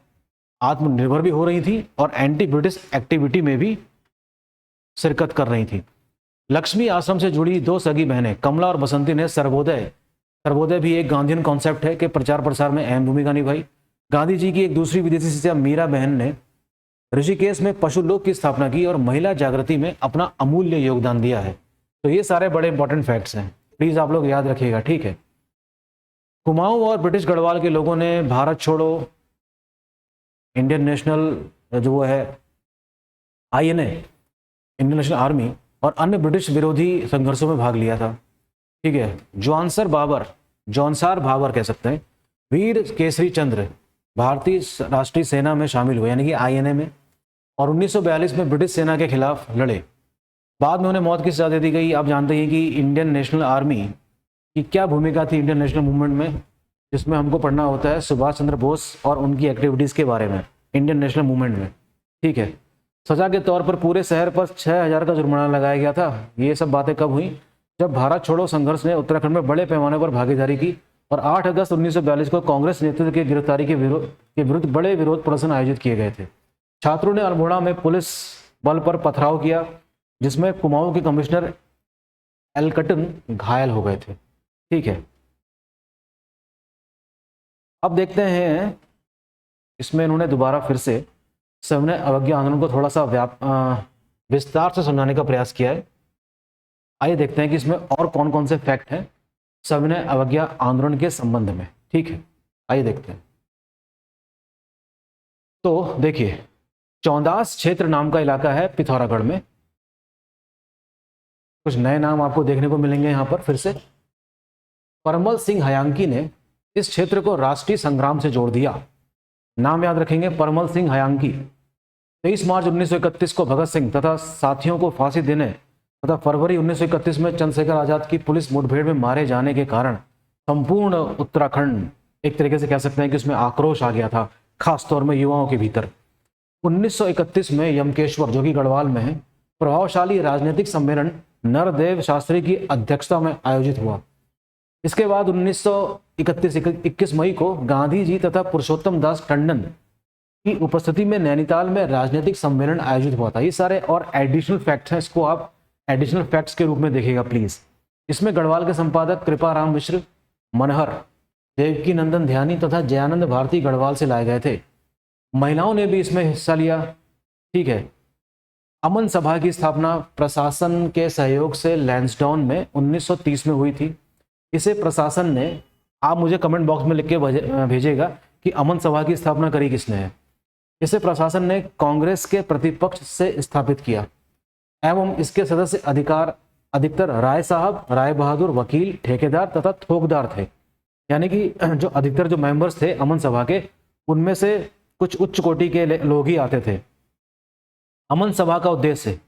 आत्मनिर्भर भी हो रही थी और एंटी ब्रिटिश एक्टिविटी में भी शिरकत कर रही थी। लक्ष्मी आश्रम से जुड़ी दो सगी बहनें कमला और बसंती ने सर्वोदय भी एक गांधीयन कॉन्सेप्ट है कि प्रचार प्रसार में अहम भूमिका निभाई। गांधी जी की एक दूसरी विदेशी शिष्या मीरा बहन ने ऋषिकेश में पशु लोक की स्थापना की और महिला जागृति में अपना अमूल्य योगदान दिया है। तो ये सारे बड़े इंपॉर्टेंट फैक्ट्स हैं, प्लीज आप लोग याद रखिएगा, ठीक है। कुमाऊं और ब्रिटिश गढ़वाल के लोगों ने भारत छोड़ो, इंडियन नेशनल जो वो है INA, इंडियन नेशनल आर्मी, और अन्य ब्रिटिश विरोधी संघर्षों में भाग लिया था, ठीक है। जॉनसार भाबर कह सकते हैं, वीर केसरी चंद्र भारतीय राष्ट्रीय सेना में शामिल हुए यानी कि INA में, और 1942 में ब्रिटिश सेना के खिलाफ लड़े। बाद में उन्हें मौत की सजा दे दी गई। आप जानते हैं कि इंडियन नेशनल आर्मी की क्या भूमिका थी इंडियन नेशनल मूवमेंट में, जिसमें हमको पढ़ना होता है सुभाष चंद्र बोस और उनकी एक्टिविटीज़ के बारे में इंडियन नेशनल मूवमेंट में, ठीक है। सजा के तौर पर पूरे शहर पर 6000 का जुर्माना लगाया गया था। ये सब बातें कब हुई? जब भारत छोड़ो संघर्ष ने उत्तराखंड में बड़े पैमाने पर भागीदारी की और 8 अगस्त 1942 को कांग्रेस नेतृत्व की गिरफ्तारी के विरुद्ध बड़े विरोध प्रदर्शन आयोजित किए गए थे। छात्रों ने अल्मोड़ा में पुलिस बल पर पथराव किया, जिसमें कुमाऊं के कमिश्नर एल्कटन घायल हो गए थे, ठीक है। अब देखते हैं, इसमें इन्होंने दोबारा फिर से सविनय अवज्ञा आंदोलन को थोड़ा सा विस्तार से समझाने का प्रयास किया है। आइए देखते हैं कि इसमें और कौन कौन से फैक्ट हैं सविनय अवज्ञा आंदोलन के संबंध में, ठीक है। आइए देखते हैं। तो देखिए, चौंदास क्षेत्र नाम का इलाका है पिथौरागढ़ में। कुछ नए नाम आपको देखने को मिलेंगे यहाँ पर फिर से। परमल सिंह हयांकी ने इस क्षेत्र को राष्ट्रीय संग्राम से जोड़ दिया। नाम याद रखेंगे, परमल सिंह हयांकी। 23 मार्च 1931 को भगत सिंह तथा साथियों को फांसी देने तथा फरवरी 1931 में चंद्रशेखर आजाद की पुलिस मुठभेड़ में मारे जाने के कारण संपूर्ण उत्तराखंड एक तरीके से कह सकते हैं कि उसमें आक्रोश आ गया था, खासतौर में युवाओं के भीतर। 1931 में यमकेश्वर, जो कि गढ़वाल में है, प्रभावशाली राजनीतिक सम्मेलन नरदेव शास्त्री की अध्यक्षता में आयोजित हुआ। इसके बाद 1931 मई को गांधी जी तथा पुरुषोत्तम दास टंडन की उपस्थिति में नैनीताल में राजनीतिक सम्मेलन आयोजित हुआ था। ये सारे और एडिशनल फैक्ट्स हैं, इसको आप एडिशनल फैक्ट्स के रूप में देखिएगा प्लीज। इसमें गढ़वाल के संपादक कृपाराम मिश्र, मनहर, देवकी नंदन ध्यानी तथा जयानंद भारती गढ़वाल से लाए गए थे। महिलाओं ने भी इसमें हिस्सा लिया, ठीक है। अमन सभा की स्थापना प्रशासन के सहयोग से लैंसडाउन में 1930 में हुई थी। इसे प्रशासन ने, आप मुझे कमेंट बॉक्स में लिख के भेजिएगा कि अमन सभा की स्थापना करी किसने है। इसे प्रशासन ने कांग्रेस के प्रतिपक्ष से स्थापित किया एवं इसके सदस्य अधिकतर राय साहब, राय बहादुर, वकील, ठेकेदार तथा थोकदार थे। यानी कि जो अधिकतर जो मेंबर्स थे अमन सभा के, उनमें से कुछ उच्च कोटि के लोग ही आते थे। अमन सभा का उद्देश्य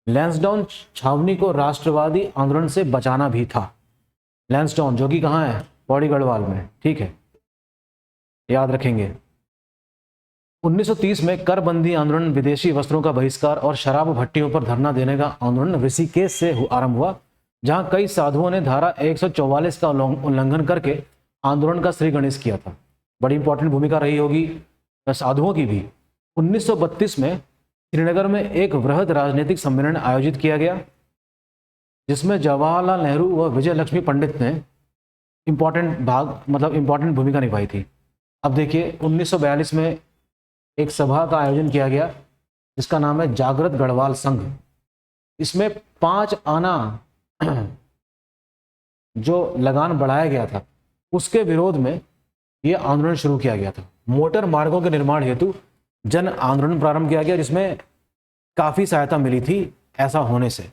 लैंसडाउन छावनी को राष्ट्रवादी आंदोलन से बचाना भी था। लैंसडाउन जो कि कहाँ है? पौड़ी गढ़वाल में, ठीक है, याद रखेंगे। 1930 में करबंदी आंदोलन, विदेशी वस्त्रों का बहिष्कार और शराब भट्टियों पर धरना देने का आंदोलन ऋषिकेश से आरंभ हुआ, जहां कई साधुओं ने धारा 144 का उल्लंघन करके आंदोलन का श्री गणेश किया था। बड़ी इंपॉर्टेंट भूमिका रही होगी साधुओं की भी। 1932 में श्रीनगर में एक वृहद राजनीतिक सम्मेलन आयोजित किया गया, जिसमें जवाहरलाल नेहरू व विजय लक्ष्मी पंडित ने इंपॉर्टेंट भूमिका निभाई थी। अब देखिए, 1942 में एक सभा का आयोजन किया गया जिसका नाम है जागृत गढ़वाल संघ। इसमें 5 आना जो लगान बढ़ाया गया था उसके विरोध में ये आंदोलन शुरू किया गया था। मोटर मार्गों के निर्माण हेतु जन आंदोलन प्रारंभ किया गया, जिसमें काफी सहायता मिली थी ऐसा होने से।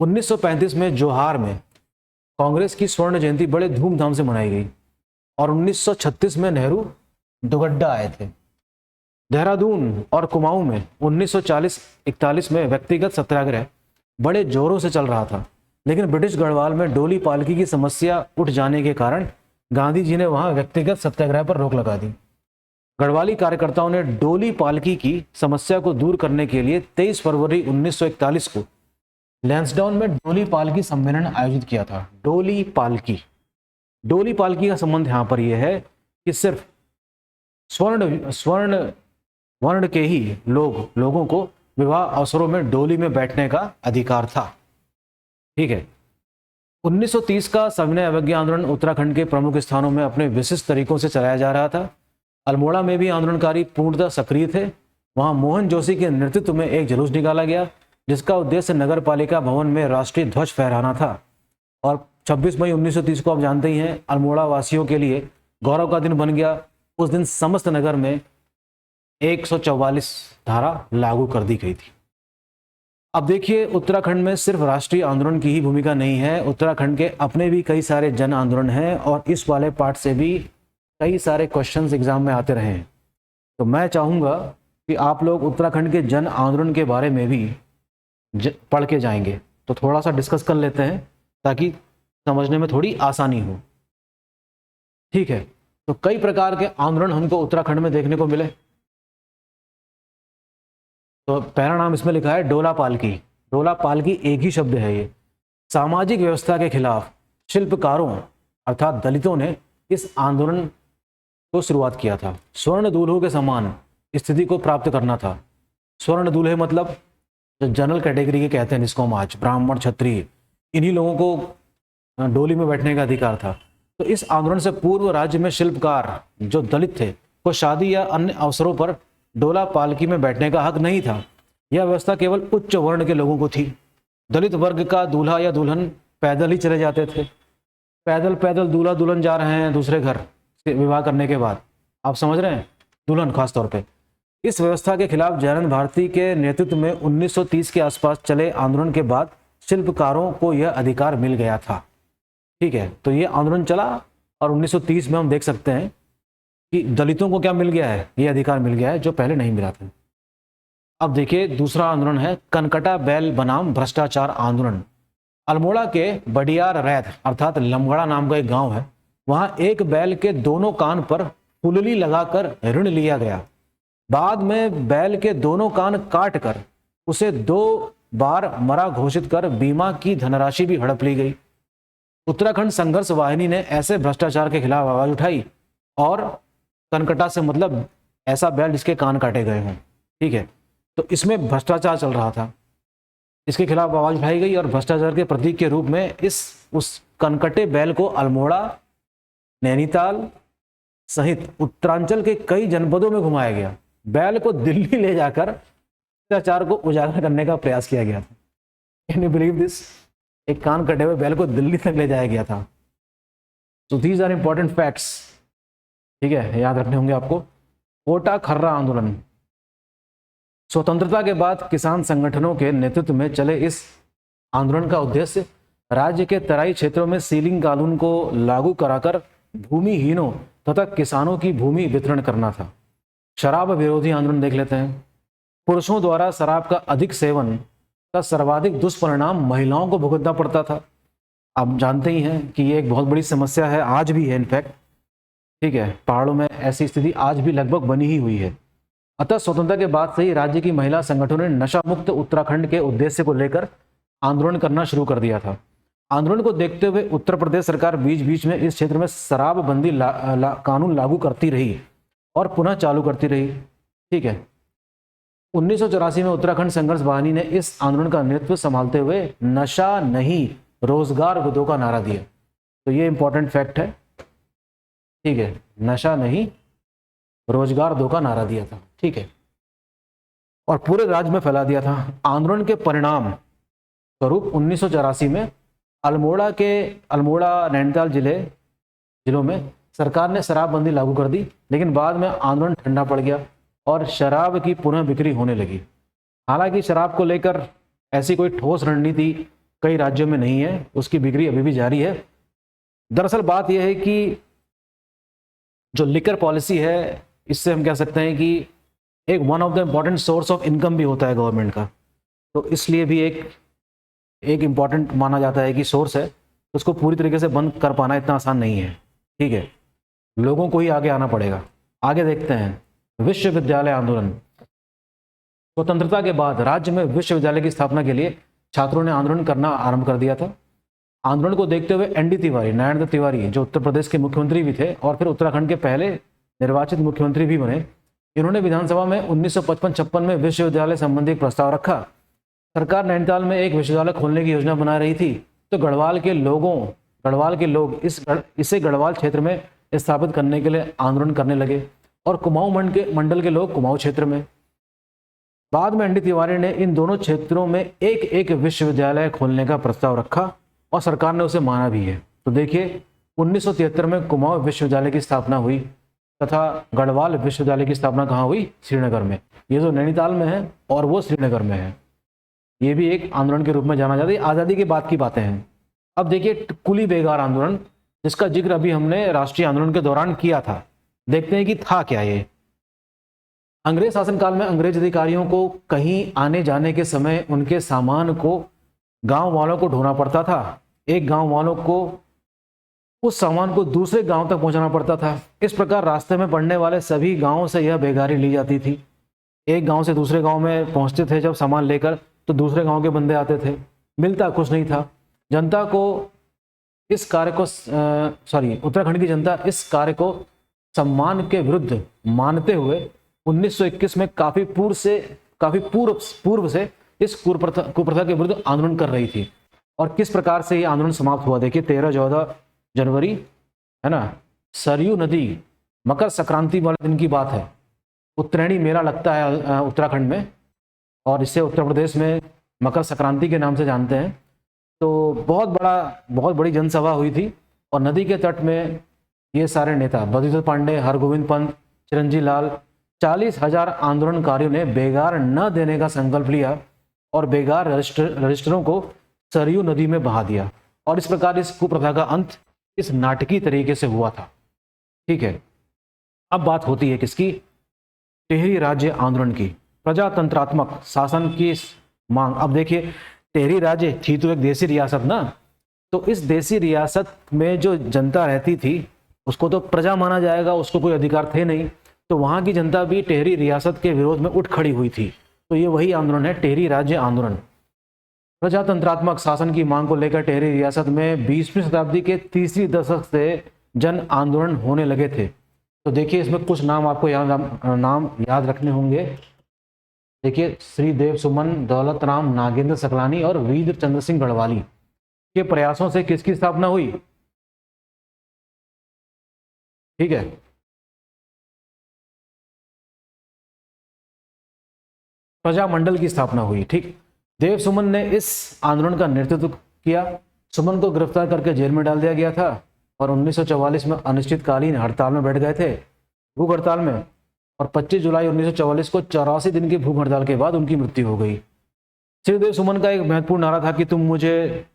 1935 में जोहार में कांग्रेस की स्वर्ण जयंती बड़े धूमधाम से मनाई गई और 1936 में नेहरू दुगड्डा आए थे। देहरादून और कुमाऊं में 1940-41 में व्यक्तिगत सत्याग्रह बड़े जोरों से चल रहा था, लेकिन ब्रिटिश गढ़वाल में डोली पालकी की समस्या उठ जाने के कारण गांधी जी ने वहां व्यक्तिगत सत्याग्रह पर रोक लगा दी। गढ़वाली कार्यकर्ताओं ने डोली पालकी की समस्या को दूर करने के लिए 23 फरवरी 1941 को लैंसडाउन में डोली पालकी सम्मेलन आयोजित किया था। डोली पालकी का संबंध यहाँ पर यह है कि सिर्फ स्वर्ण वर्ण के ही लोगों को विवाह अवसरों में डोली में बैठने का अधिकार था। ठीक है। 1930 का सविनय अवज्ञा आंदोलन उत्तराखंड के प्रमुख स्थानों में अपने विशिष्ट तरीकों से चलाया जा रहा था। अल्मोड़ा में भी आंदोलनकारी पूर्णतः सक्रिय थे। वहां मोहन जोशी के नेतृत्व में एक जुलूस निकाला गया, जिसका उद्देश्य नगर पालिका भवन में राष्ट्रीय ध्वज फहराना था। और 26 मई 1930 को आप जानते ही हैं, अल्मोड़ा वासियों के लिए गौरव का दिन बन गया। उस दिन समस्त नगर में 144 धारा लागू कर दी गई थी। अब देखिए, उत्तराखंड में सिर्फ राष्ट्रीय आंदोलन की ही भूमिका नहीं है, उत्तराखंड के अपने भी कई सारे जन आंदोलन हैं और इस वाले पार्ट से भी कई सारे क्वेश्चंस एग्जाम में आते रहे हैं। तो मैं चाहूँगा कि आप लोग उत्तराखंड के जन आंदोलन के बारे में भी पढ़ के जाएंगे, तो थोड़ा सा डिस्कस कर लेते हैं ताकि समझने में थोड़ी आसानी हो। ठीक है, तो कई प्रकार के आंदोलन हमको उत्तराखंड में देखने को मिले। तो पहला नाम इसमें लिखा है डोला पालकी। डोला पालकी एक ही शब्द है। ये सामाजिक व्यवस्था के खिलाफ शिल्पकारों अर्थात दलितों ने इस आंदोलन को शुरुआत किया था। स्वर्ण दूल्हों के समान स्थिति को प्राप्त करना था। स्वर्ण दूल्हे मतलब जो जनरल कैटेगरी के कहते हैं, जिसको हम आज ब्राह्मण क्षत्रिय, इन्हीं लोगों को डोली में बैठने का अधिकार था। तो इस आंदोलन से पूर्व राज्य में शिल्पकार जो दलित थे को शादी या अन्य अवसरों पर डोला पालकी में बैठने का हक नहीं था। यह व्यवस्था केवल उच्च वर्ण के लोगों को थी। दलित वर्ग का दूल्हा या दुल्हन पैदल ही चले जाते थे। पैदल दूल्हा दुल्हन जा रहे हैं दूसरे घर विवाह करने के बाद, आप समझ रहे हैं, दुल्हन खास तौर पे। इस व्यवस्था के खिलाफ जयनंद भारती के नेतृत्व में 1930 के आसपास चले आंदोलन के बाद शिल्पकारों को यह अधिकार मिल गया था। ठीक है, तो ये आंदोलन चला और 1930 में हम देख सकते हैं कि दलितों को क्या मिल गया है, ये अधिकार मिल गया है जो पहले नहीं मिला था। अब देखिए, दूसरा आंदोलन है कनकटा बैल बनाम भ्रष्टाचार आंदोलन। अल्मोड़ा के बडियार रैत अर्थात लमगड़ा नाम का एक गांव है, वहां एक बैल के दोनों कान पर फुलली लगाकर ऋण लिया गया। बाद में बैल के दोनों कान काट कर उसे 2 बार मरा घोषित कर बीमा की धनराशि भी हड़प ली गई। उत्तराखंड संघर्ष वाहिनी ने ऐसे भ्रष्टाचार के खिलाफ आवाज उठाई और कनकटा से मतलब ऐसा बैल जिसके कान काटे गए हों। ठीक है, तो इसमें भ्रष्टाचार चल रहा था, इसके खिलाफ आवाज उठाई गई और भ्रष्टाचार के प्रतीक के रूप में उस कनकटे बैल को अल्मोड़ा, नैनीताल सहित उत्तरांचल के कई जनपदों में घुमाया गया। बैल को दिल्ली ले जाकर भ्रष्टाचार को उजागर करने का प्रयास किया गया था। Can you believe this? एक कान कटे हुए बैल को दिल्ली तक ले जाया गया था। So these are important facts. ठीक है, याद रखने होंगे आपको। कोटा खर्रा आंदोलन। स्वतंत्रता के बाद किसान संगठनों के नेतृत्व में चले इस आंदोलन का उद्देश्य राज्य के तराई क्षेत्रों में सीलिंग कानून को लागू कराकर भूमिहीनों तथा किसानों की भूमि वितरण करना था। शराब विरोधी आंदोलन देख लेते हैं। पुरुषों द्वारा शराब का अधिक सेवन का सर्वाधिक दुष्परिणाम महिलाओं को भुगतना पड़ता था। आप जानते ही हैं कि ये एक बहुत बड़ी समस्या है, आज भी है इनफैक्ट। ठीक है, पहाड़ों में ऐसी स्थिति आज भी लगभग बनी ही हुई है। अतः स्वतंत्रता के बाद से ही राज्य की महिला संगठनों ने नशा मुक्त उत्तराखंड के उद्देश्य को लेकर आंदोलन करना शुरू कर दिया था। आंदोलन को देखते हुए उत्तर प्रदेश सरकार बीच बीच में इस क्षेत्र में शराबबंदी कानून लागू करती रही और पुनः चालू करती रही। ठीक है, 1984 में उत्तराखंड संघर्ष वाहिनी ने इस आंदोलन का नेतृत्व संभालते हुए नशा नहीं रोजगार दो का नारा दिया। तो ये इंपॉर्टेंट फैक्ट है। ठीक है, नशा नहीं रोजगार दो का नारा दिया था। ठीक है, और पूरे राज्य में फैला दिया था। आंदोलन के परिणाम स्वरूप 1984 में अल्मोड़ा नैनीताल जिलों में सरकार ने शराबबंदी लागू कर दी, लेकिन बाद में आंदोलन ठंडा पड़ गया और शराब की पुनः बिक्री होने लगी। हालांकि शराब को लेकर ऐसी कोई ठोस रणनीति कई राज्यों में नहीं है, उसकी बिक्री अभी भी जारी है। दरअसल बात यह है कि जो लिकर पॉलिसी है, इससे हम कह सकते हैं कि एक one of the important source of income भी होता है गवर्नमेंट का, तो इसलिए भी एक इम्पॉर्टेंट माना जाता है कि सोर्स है, तो उसको पूरी तरीके से बंद कर पाना इतना आसान नहीं है। ठीक है, लोगों को ही आगे आना पड़ेगा। आगे देखते हैं विश्वविद्यालय आंदोलन। स्वतंत्रता के बाद राज्य में विश्वविद्यालय की स्थापना के लिए छात्रों ने आंदोलन करना आरंभ कर दिया था। आंदोलन को देखते हुए एनडी तिवारी, नारायण दत्त तिवारी, जो उत्तर प्रदेश के मुख्यमंत्री भी थे और फिर उत्तराखंड के पहले निर्वाचित मुख्यमंत्री भी बने, इन्होंने विधानसभा में 1955-56 में विश्वविद्यालय संबंधी एक प्रस्ताव रखा। सरकार नैनीताल में एक विश्वविद्यालय खोलने की योजना बना रही थी, तो गढ़वाल के लोग इसे गढ़वाल क्षेत्र में स्थापित करने के लिए आंदोलन करने लगे और कुमाऊं मंडल के लोग कुमाऊं क्षेत्र में। बाद में एनडी तिवारी ने इन दोनों क्षेत्रों में एक एक विश्वविद्यालय खोलने का प्रस्ताव रखा और सरकार ने उसे माना भी है। तो देखिए 1973 में कुमाऊं विश्वविद्यालय की स्थापना हुई तथा गढ़वाल विश्वविद्यालय की स्थापना कहाँ हुई? श्रीनगर में। ये जो नैनीताल में है और वो श्रीनगर में है। ये भी एक आंदोलन के रूप में जाना जाता है। आज़ादी के बाद की बातें हैं। अब देखिए कुली बेगार आंदोलन, जिसका जिक्र अभी हमने राष्ट्रीय आंदोलन के दौरान किया था। देखते हैं कि था क्या ये। अंग्रेज शासनकाल में अंग्रेज अधिकारियों को कहीं आने जाने के समय उनके सामान को गांव वालों को ढोना पड़ता था। एक गांव वालों को उस सामान को दूसरे गांव तक पहुंचाना पड़ता था। इस प्रकार रास्ते में पड़ने वाले सभी गांवों से यह बेगारी ली जाती थी। एक गांव से दूसरे गांव में पहुंचते थे जब सामान लेकर, तो दूसरे गांव के बंदे आते थे। मिलता कुछ नहीं था। जनता को इस कार्य को उत्तराखंड की जनता इस कार्य को सम्मान के विरुद्ध मानते हुए 1921 में काफी पूर्व से इस कुप्रथा के विरुद्ध आंदोलन कर रही थी। और किस प्रकार से ये आंदोलन समाप्त हुआ? देखिए 13-14 जनवरी, है ना, सरयू नदी मकर संक्रांति वाले दिन की बात है। उत्तरायणी मेला लगता है उत्तराखंड में, और इसे उत्तर प्रदेश में मकर संक्रांति के नाम से जानते हैं। तो बहुत बड़ी जनसभा हुई थी और नदी के तट में ये सारे नेता बद्रीधर पांडे, हरगोविंद पंत, चिरंजी लाल, 40,000 आंदोलनकारियों ने बेगार न देने का संकल्प लिया और बेगार रजिस्टरों को सरयू नदी में बहा दिया। और इस प्रकार इस कुप्रथा का अंत इस नाटकीय तरीके से हुआ था। ठीक है, अब बात होती है किसकी? टेहरी राज्य आंदोलन की। प्रजातंत्रात्मक शासन की मांग। अब देखिए टेहरी राज्य थी तो एक देसी रियासत ना, तो इस देसी रियासत में जो जनता रहती थी उसको तो प्रजा माना जाएगा, उसको कोई अधिकार थे नहीं। तो वहां की जनता भी टेहरी रियासत के विरोध में उठ खड़ी हुई थी। तो ये वही आंदोलन है, टेहरी राज्य आंदोलन। प्रजातंत्रात्मक शासन की मांग को लेकर टेहरी रियासत में 20वीं शताब्दी के तीसरी दशक से जन आंदोलन होने लगे थे। तो देखिए इसमें कुछ नाम आपको नाम याद रखने होंगे। देखिए श्री देव सुमन, दौलत राम, नागेंद्र सकलानी और वीर चंद्र सिंह गढ़वाली के प्रयासों से किसकी स्थापना हुई? ठीक है, प्रजामंडल की स्थापना हुई। ठीक, देव सुमन ने इस आंदोलन का नेतृत्व किया। सुमन को गिरफ्तार करके जेल में डाल दिया गया था और 1944 में अनिश्चितकालीन हड़ताल में बैठ गए थे, भूख हड़ताल में। और 25 जुलाई 1944 को 84 दिन की भूख हड़ताल के बाद उनकी मृत्यु हो गई। श्रीदेव सुमन का एक महत्वपूर्ण नारा था कि तुम मुझे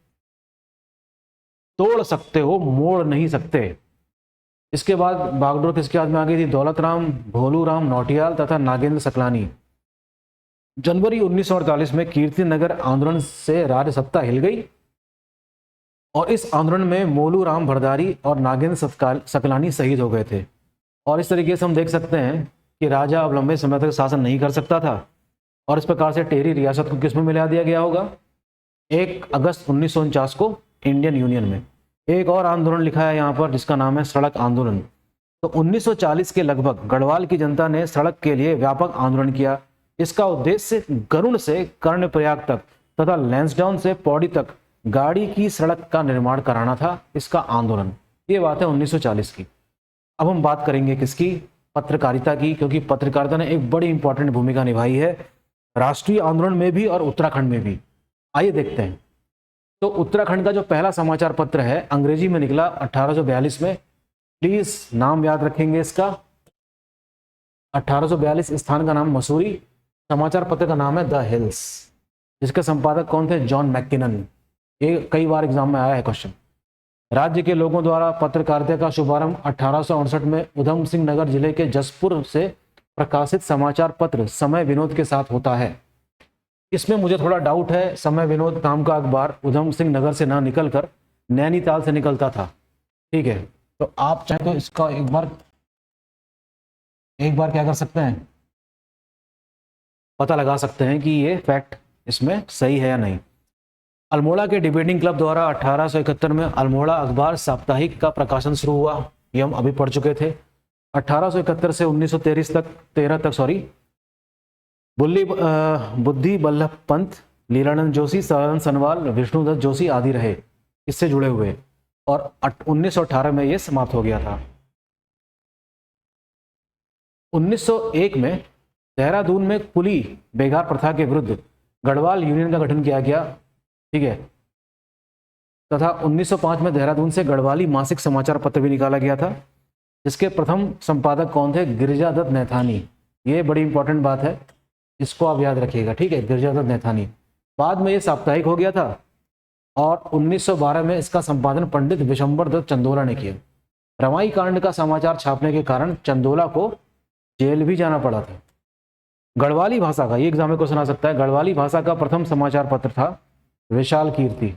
तोड़ सकते हो, मोड़ नहीं सकते। इसके बाद बागडोर किसके हाथ में आ गई थी? दौलत राम, भोलू राम नौटियाल तथा नागेंद्र सकलानी। जनवरी 1948 में कीर्तिनगर आंदोलन से राज्य सत्ता हिल गई और इस आंदोलन में मोलू राम भरदारी और नागेंद्र सकलानी शहीद हो गए थे। और इस तरीके से हम देख सकते हैं कि राजा अब लंबे समय तक शासन नहीं कर सकता था और इस प्रकार से टेहरी रियासत को किसमें मिला दिया गया होगा? 1 अगस्त 1949 को इंडियन यूनियन में। एक और आंदोलन लिखा है यहाँ पर जिसका नाम है सड़क आंदोलन। तो 1940 के लगभग गढ़वाल की जनता ने सड़क के लिए व्यापक आंदोलन किया। इसका उद्देश्य गरुड़ से कर्णप्रयाग तक तथा लैंसडाउन से पौड़ी तक गाड़ी की सड़क का निर्माण कराना था इसका आंदोलन। ये बात है 1940 की। अब हम बात करेंगे किसकी? पत्रकारिता की, क्योंकि पत्रकारिता ने एक बड़ी इंपॉर्टेंट भूमिका निभाई है राष्ट्रीय आंदोलन में भी और उत्तराखंड में भी। आइए देखते हैं। तो उत्तराखंड का जो पहला समाचार पत्र है अंग्रेजी में निकला 1842 में। प्लीज नाम याद रखेंगे इसका, 1842, स्थान का नाम मसूरी, समाचार पत्र का नाम है द हिल्स, जिसके संपादक कौन थे? John Mackinnon. ये कई बार एग्जाम में आया है क्वेश्चन। राज्य के लोगों द्वारा पत्रकारिता का शुभारंभ 1868 में उधम सिंह नगर जिले के जसपुर से प्रकाशित समाचार पत्र समय विनोद के साथ होता है। इसमें मुझे थोड़ा डाउट है, समय विनोद नाम का अखबार उधम सिंह नगर से ना निकलकर नैनीताल से निकलता था। ठीक है, तो आप चाहे तो इसका एक बार क्या कर सकते हैं, पता लगा सकते हैं कि ये फैक्ट इसमें सही है या नहीं। अल्मोड़ा के डिबेटिंग क्लब द्वारा 1871 में अल्मोड़ा अखबार साप्ताहिक का प्रकाशन शुरू हुआ। ये हम अभी पढ़ चुके थे। 1871 से 1913 तक बुद्धि बल्लभ पंत, लीलानंद जोशी, सदानंद सनवाल, विष्णुदत्त जोशी आदि रहे इससे जुड़े हुए, और 1918 में ये समाप्त हो गया था। 1901 में देहरादून में कुली बेगार प्रथा के विरुद्ध गढ़वाल यूनियन का गठन किया गया। ठीक है, तथा 1905 में देहरादून से गढ़वाली मासिक समाचार पत्र भी निकाला गया था, जिसके प्रथम संपादक कौन थे? गिरिजादत्त नैथानी। ये बड़ी इंपॉर्टेंट बात है, इसको आप याद रखिएगा। ठीक है, गिरिजादत्त नैथानी। बाद में ये साप्ताहिक हो गया था और 1912 में इसका संपादन पंडित विशंबर दत्त चंदोला ने किया। रमाई कांड का समाचार छापने के कारण चंदोला को जेल भी जाना पड़ा था। गढ़वाली भाषा का, ये एग्जाम में क्वेश्चन आ सकता है, गढ़वाली भाषा का प्रथम समाचार पत्र था विशाल कीर्ति,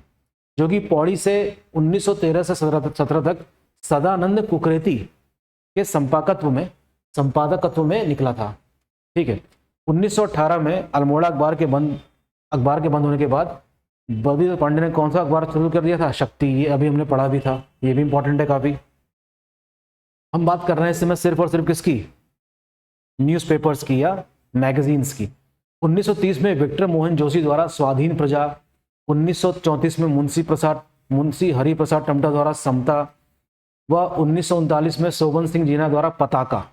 जो कि पौड़ी से 1913 से 17 तक सदानंद कुकरेती के संपादकत्व में निकला था। ठीक है, 1918 में अल्मोड़ा अखबार के बंद होने के बाद बद्री पांडे ने कौन सा अखबार शुरू कर दिया था? शक्ति। ये अभी हमने पढ़ा भी था, ये भी इंपॉर्टेंट है काफी। हम बात कर रहे हैं इस समय सिर्फ और सिर्फ किसकी? न्यूज़पेपर्स की या मैगजीन्स की। 1930 में विक्टर मोहन जोशी द्वारा स्वाधीन प्रजा, 1934 में मुंशी हरि प्रसाद टमटा द्वारा समता, व 1939 में शोभन सिंह जीना द्वारा पताका।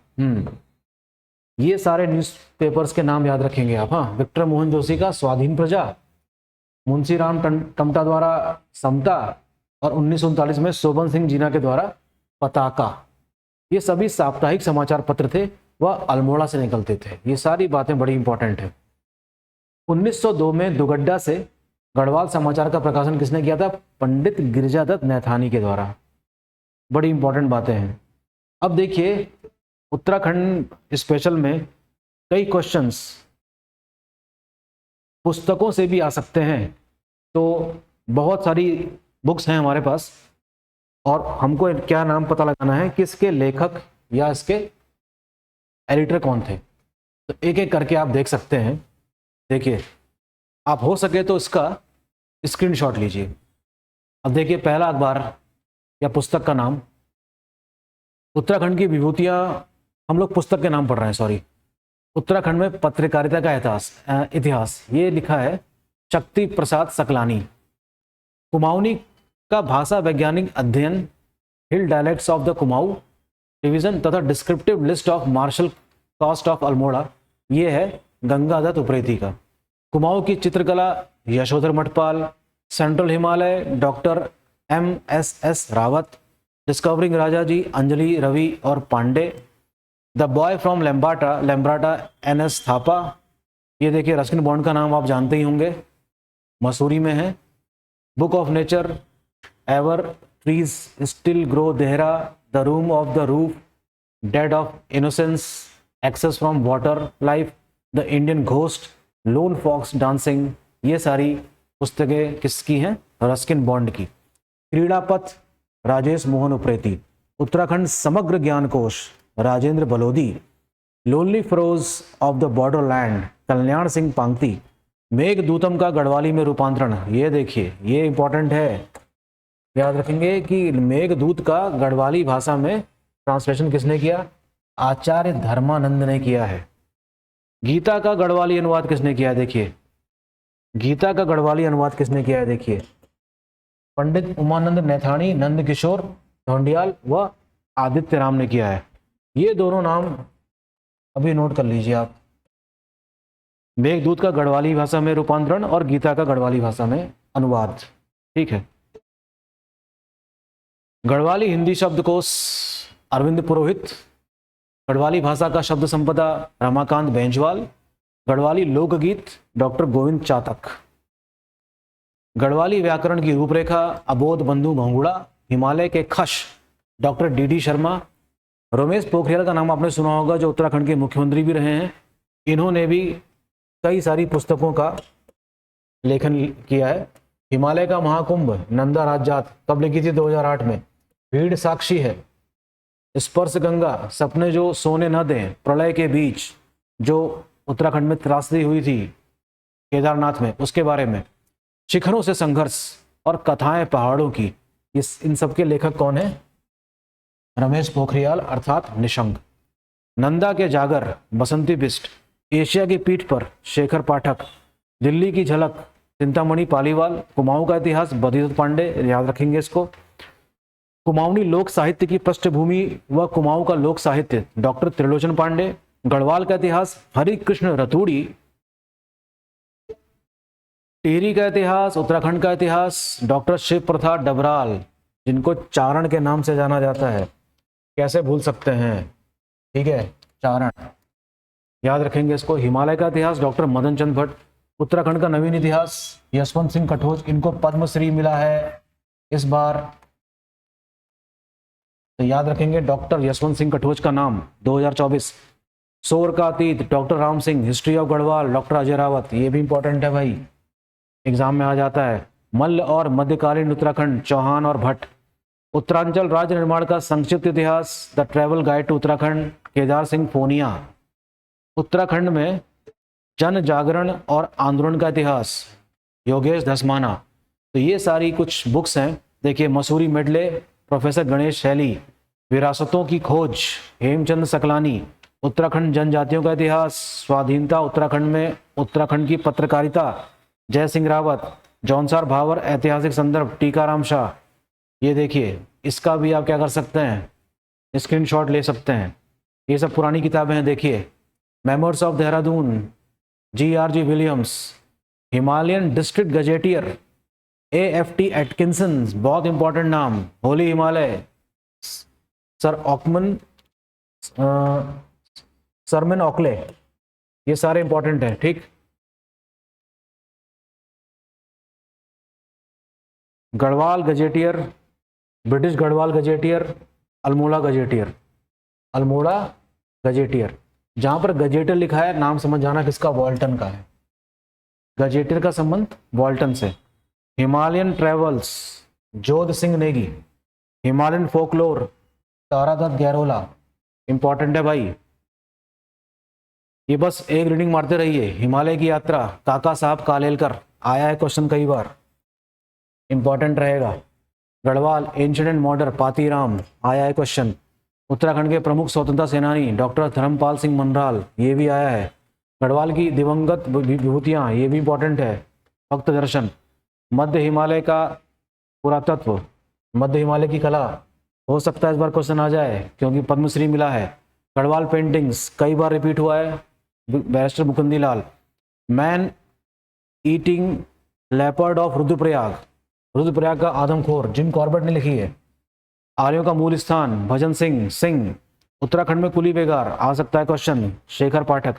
ये सारे न्यूज़पेपर्स के नाम याद रखेंगे आप। हाँ, विक्टर मोहन जोशी का स्वाधीन प्रजा, मुंशी राम टमटा द्वारा समता, और 1939 में शोभन सिंह जीना के द्वारा पताका। ये सभी साप्ताहिक समाचार पत्र थे, वह अल्मोड़ा से निकलते थे। ये सारी बातें बड़ी इंपॉर्टेंट है। 1902 में दुगड्डा से गढ़वाल समाचार का प्रकाशन किसने किया था? पंडित गिरिजादत्त नैथानी के द्वारा। बड़ी इंपॉर्टेंट बातें हैं। अब देखिए, उत्तराखंड स्पेशल में कई क्वेश्चंस पुस्तकों से भी आ सकते हैं, तो बहुत सारी बुक्स हैं हमारे पास, और हमको क्या नाम पता लगाना है कि इसके लेखक या इसके एडिटर कौन थे। तो एक एक करके आप देख सकते हैं। देखिए, आप हो सके तो इसका स्क्रीनशॉट लीजिए। अब देखिए, पहला अखबार या पुस्तक का नाम उत्तराखंड की विभूतियां, हम लोग पुस्तक के नाम पढ़ रहे हैं, सॉरी। उत्तराखंड में पत्रकारिता का इतिहास, ये लिखा है शक्ति प्रसाद सकलानी। कुमाऊनी का भाषा वैज्ञानिक अध्ययन, hill dialects of the Kumaon division तथा descriptive list of martial caste of Almora, ये है गंगादत्त उप्रेती का। कुमाऊं की चित्रकला Yashodhar Mathpal. Central Himalaya doctor MSS Rawat. Discovering Rajaji Anjali Ravi और Pande. The boy from Lembrata NS Thapa. ये देखिए, रस्किन बॉन्ड का नाम आप जानते ही होंगे, मसूरी में है। Book of nature, ever trees still grow Dehra, the room of the roof, dead of innocence, access from water life, the Indian ghost, lone fox dancing. ये सारी पुस्तकें किसकी हैं? रस्किन बॉन्ड की। क्रीड़ापथ, राजेश मोहन उप्रेती। उत्तराखंड समग्र ज्ञान कोश, Rajendra Balodi. Lonely furrows of the borderland, Kalyan Singh Pangti. Meghdutam का गढ़वाली में रूपांतरण, ये देखिए, ये इंपॉर्टेंट है, याद रखेंगे कि मेघदूत का गढ़वाली भाषा में ट्रांसलेशन किसने किया? आचार्य धर्मानंद ने किया है। गीता का गढ़वाली अनुवाद किसने किया है? देखिए, गीता का गढ़वाली अनुवाद किसने किया है? देखिए, पंडित उमानंद नैथानी, नंद किशोर ढोंडियाल व आदित्य राम ने किया है। ये दोनों नाम अभी नोट कर लीजिए आप। मेघदूत का गढ़वाली भाषा में रूपांतरण और गीता का गढ़वाली भाषा में अनुवाद। ठीक है। गढ़वाली हिंदी शब्दकोश अरविंद पुरोहित, गढ़वाली भाषा का शब्द संपदा रमाकांत बेंजवाल, गढ़वाली लोकगीत डॉक्टर गोविंद चातक, गढ़वाली व्याकरण की रूपरेखा अबोध बंधु भंगुड़ा, हिमालय के खश डॉक्टर डी शर्मा। रमेश पोखरियाल का नाम आपने सुना होगा, जो उत्तराखंड के मुख्यमंत्री भी रहे हैं। इन्होंने भी कई सारी पुस्तकों का लेखन किया है। हिमालय का महाकुंभ नंदा राजजात कब लिखी थी? 2008 में। भीड़ साक्षी है, स्पर्श गंगा, सपने जो सोने न दें, प्रलय के बीच जो उत्तराखंड में त्रासदी हुई थी केदारनाथ में, उसके बारे में। शिखरों से संघर्ष और कथाएं पहाड़ों की, इन सब के लेखक कौन है? रमेश पोखरियाल अर्थात निशंक। नंदा के जागर बसंती बिष्ट, एशिया की पीठ पर शेखर पाठक, दिल्ली की झलक चिंतामणि पालीवाल, कुमाऊं का इतिहास बद्रीदत्त पांडे, याद रखेंगे इसको। कुमाऊनी लोक साहित्य की पृष्ठभूमि व कुमाऊं का लोक साहित्य डॉक्टर त्रिलोचन पांडे। गढ़वाल का इतिहास हरिकृष्ण रतूड़ी। टिहरी का इतिहास, उत्तराखंड का इतिहास डॉक्टर शिव प्रसाद डबराल, जिनको चारण के नाम से जाना जाता है, कैसे भूल सकते हैं, ठीक है, चारण, याद रखेंगे इसको। हिमालय का इतिहास डॉक्टर मदन चंद भट्ट। उत्तराखंड का नवीन इतिहास यशवंत सिंह कटोच, इनको पद्मश्री मिला है इस बार, तो याद रखेंगे डॉक्टर यशवंत सिंह कटोच का नाम 2024। शोर का अतीत doctor Ram Singh, history of Garhwal doctor Ajay Rawat, ये भी इंपॉर्टेंट है भाई, एग्जाम में आ जाता है। मल्ल और मध्यकालीन उत्तराखंड चौहान और भट्ट। उत्तरांचल राज्य निर्माण का संक्षिप्त इतिहास the travel guide to Uttarakhand Kedar Singh Phonia. Uttarakhand में जन जागरण और आंदोलन का इतिहास योगेश धसमाना। तो ये सारी कुछ बुक्स हैं। देखिए, मसूरी मेडले प्रोफेसर गणेश शैली, विरासतों की खोज हेमचंद सकलानी, उत्तराखंड जनजातियों का इतिहास, स्वाधीनता उत्तराखंड में उत्तराखंड की पत्रकारिता जय सिंह रावत, जौनसार भावर ऐतिहासिक संदर्भ टीकाराम शाह। ये देखिए, इसका भी आप क्या कर सकते हैं, स्क्रीनशॉट ले सकते हैं। ये सब पुरानी किताबें हैं। देखिए, memoirs of Dehradun GRG Williams, Himalayan district gazetteer AFT Atkinson, बहुत इंपॉर्टेंट नाम, होली हिमालय सर ऑकमन सरमन ऑकले, ये सारे इंपॉर्टेंट हैं, ठीक। Garhwal gazetteer, British Garhwal gazetteer, Almora gazetteer, Almora gazetteer. जहां पर गजेटियर लिखा है, नाम समझ जाना किसका, वॉल्टन का है। गजेटियर का संबंध वॉल्टन से। Himalayan travels Jodh Singh Negi, Himalayan folklore Taradatt Gairola, important है भाई। ये बस एक रीडिंग मारते रहिए। हिमालय की यात्रा काका साहब कालेलकर, आया है क्वेश्चन कई बार, इंपॉर्टेंट रहेगा। Garhwal ancient and modern Patiram, आया है क्वेश्चन। उत्तराखंड के प्रमुख स्वतंत्रता सेनानी डॉक्टर धर्मपाल सिंह मनराल, ये भी आया है। गढ़वाल की दिवंगत विभूतियाँ, ये भी इंपॉर्टेंट है। भक्त दर्शन, मध्य हिमालय का पुरातत्व, मध्य हिमालय की कला, हो सकता है इस बार क्वेश्चन आ जाए क्योंकि पद्मश्री मिला है। गढ़वाल पेंटिंग्स कई बार रिपीट हुआ है, barrister Mukundi Lal. Man eating leopard of Rudraprayag, Rudraprayag का आदमखोर, जिम कॉर्बेट ने लिखी है। आर्यों का मूल स्थान भजन सिंह। उत्तराखंड में कुली बेगार, आ सकता है क्वेश्चन, शेखर पाठक।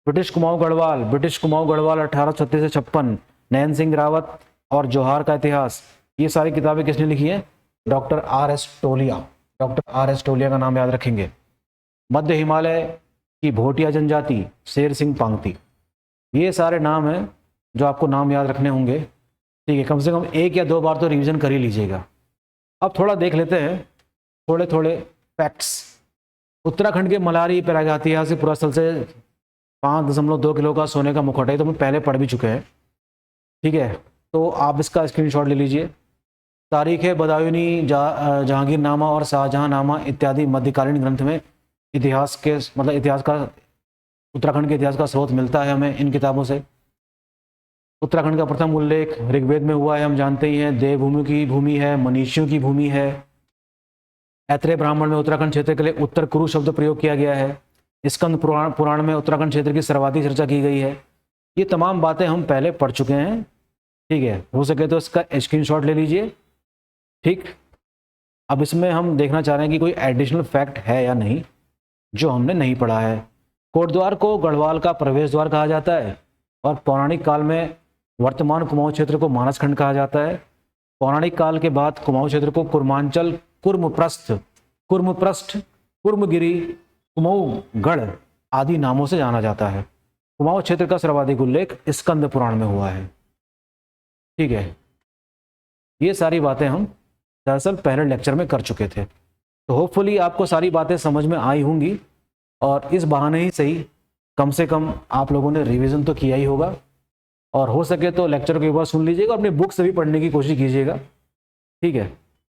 ब्रिटिश कुमाऊं गढ़वाल, ब्रिटिश कुमाऊं गढ़वाल 1836 से 56, नैन सिंह रावत और जोहार का इतिहास। ये सारी किताबें किसने लिखी हैं? डॉक्टर RS टोलिया, डॉक्टर RS टोलिया का नाम याद रखेंगे। मध्य हिमालय की भोटिया जनजाति शेर सिंह पांगती। ये सारे नाम हैं जो आपको नाम याद रखने होंगे, ठीक है। कम से कम एक या दो बार तो रिवीजन कर ही लीजिएगा। अब थोड़ा देख लेते हैं थोड़े थोड़े फैक्ट्स। उत्तराखंड के मलारी प्रागैतिहासिक पुरास्थल से 5.2 किलो का सोने का मुखौटा, तो हम पहले पढ़ भी चुके हैं, ठीक है। तो आप इसका स्क्रीनशॉट ले लीजिए। तारीख बदायूनी, जहांगीरनामा और शाहजहांनामा इत्यादि मध्यकालीन ग्रंथ में इतिहास के मतलब इतिहास का, उत्तराखंड के इतिहास का स्रोत मिलता है हमें इन किताबों से। उत्तराखंड का प्रथम उल्लेख ऋग्वेद में हुआ है, हम जानते ही हैं। देवभूमि की भूमि है, मनीषियों की भूमि है। ऐत्रेय ब्राह्मण में उत्तराखंड क्षेत्र के लिए उत्तर कुरु शब्द प्रयोग किया गया है। स्कंद पुराण में उत्तराखंड क्षेत्र की सर्वाधिक चर्चा की गई है। ये तमाम बातें हम पहले पढ़ चुके हैं, ठीक है, हो सके तो इसका स्क्रीनशॉट ले लीजिए। ठीक, अब इसमें हम देखना चाह रहे हैं कि कोई एडिशनल फैक्ट है या नहीं जो हमने नहीं पढ़ा है। कोटद्वार को गढ़वाल का प्रवेश द्वार कहा जाता है और पौराणिक काल में वर्तमान कुमाऊं क्षेत्र को मानसखंड कहा जाता है। पौराणिक काल के बाद कुमाऊं क्षेत्र को कुर्मांचल, कुर्मप्रस्थ, कुर्मप्रस्थ, कुर्मगिरी, कुमाऊंगढ़ आदि नामों से जाना जाता है। कुमाऊं क्षेत्र का सर्वाधिक उल्लेख स्कंद पुराण में हुआ है। ठीक है, ये सारी बातें हम दरअसल पहले लेक्चर में कर चुके थे, तो होपफुली आपको सारी बातें समझ में आई होंगी और इस बहाने ही सही कम से कम आप लोगों ने रिवीजन तो किया ही होगा। और हो सके तो लेक्चर को एक बार सुन लीजिएगा, अपनी बुक से भी पढ़ने की कोशिश कीजिएगा। ठीक है,